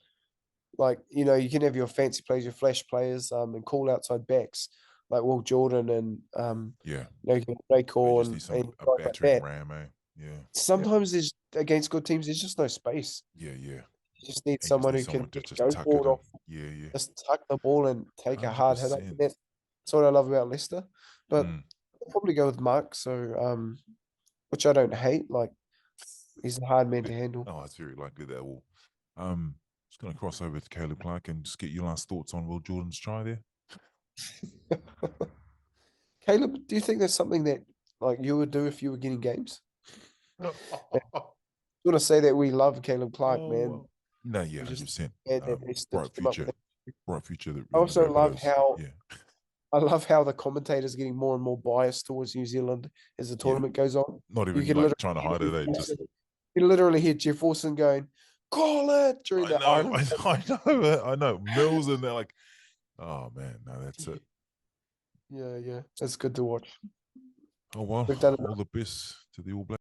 Speaker 1: Like, you can have your fancy players, your flash players, and call outside backs. like Will Jordan and
Speaker 2: Yeah.
Speaker 1: Ray
Speaker 2: They
Speaker 1: Core
Speaker 2: just need
Speaker 1: and
Speaker 2: some a
Speaker 1: guys like
Speaker 2: battering
Speaker 1: that.
Speaker 2: ram, eh? Yeah.
Speaker 1: Sometimes there's against good teams, there's just no space.
Speaker 2: Yeah, yeah.
Speaker 1: You just need
Speaker 2: And you just
Speaker 1: someone
Speaker 2: need
Speaker 1: who can
Speaker 2: someone to
Speaker 1: just
Speaker 2: just
Speaker 1: go
Speaker 2: tuck it
Speaker 1: forward
Speaker 2: in.
Speaker 1: off,
Speaker 2: Yeah, yeah.
Speaker 1: just tuck the ball and take a hard hit up.
Speaker 2: 100%.
Speaker 1: That's what I love about Leicester. But
Speaker 2: Mm.
Speaker 1: I'll probably go with Mark. So which I don't hate. Like he's a hard man to handle.
Speaker 2: Oh, it's very likely that will. Just going to cross over to Caleb Clark and just get your last thoughts on Will Jordan's try there.
Speaker 1: Caleb, do you think there's something that like you would do if you were getting games? I want to say that we love Caleb Clark,
Speaker 2: Oh,
Speaker 1: man.
Speaker 2: well. No, yeah,
Speaker 1: We just
Speaker 2: 100%.
Speaker 1: glad that they
Speaker 2: Bright
Speaker 1: stitched him up with
Speaker 2: future.
Speaker 1: that.
Speaker 2: Bright future that
Speaker 1: I
Speaker 2: we're going to
Speaker 1: also
Speaker 2: go for
Speaker 1: love
Speaker 2: those.
Speaker 1: how
Speaker 2: Yeah.
Speaker 1: I love how the commentators are getting more and more biased towards New Zealand as the
Speaker 2: Yeah.
Speaker 1: tournament goes on.
Speaker 2: Not
Speaker 1: You
Speaker 2: even
Speaker 1: can
Speaker 2: like
Speaker 1: literally
Speaker 2: trying to
Speaker 1: hear
Speaker 2: hide it.
Speaker 1: Jeff
Speaker 2: They just,
Speaker 1: Wilson, you can literally hear Jeff Wilson going, "Call it" during
Speaker 2: I
Speaker 1: the
Speaker 2: know,
Speaker 1: Ireland.
Speaker 2: I know. Mills and they're like, oh man, no, that's it.
Speaker 1: Yeah, it's good to watch.
Speaker 2: Oh well,
Speaker 1: We've done
Speaker 2: all the best to the All Blacks.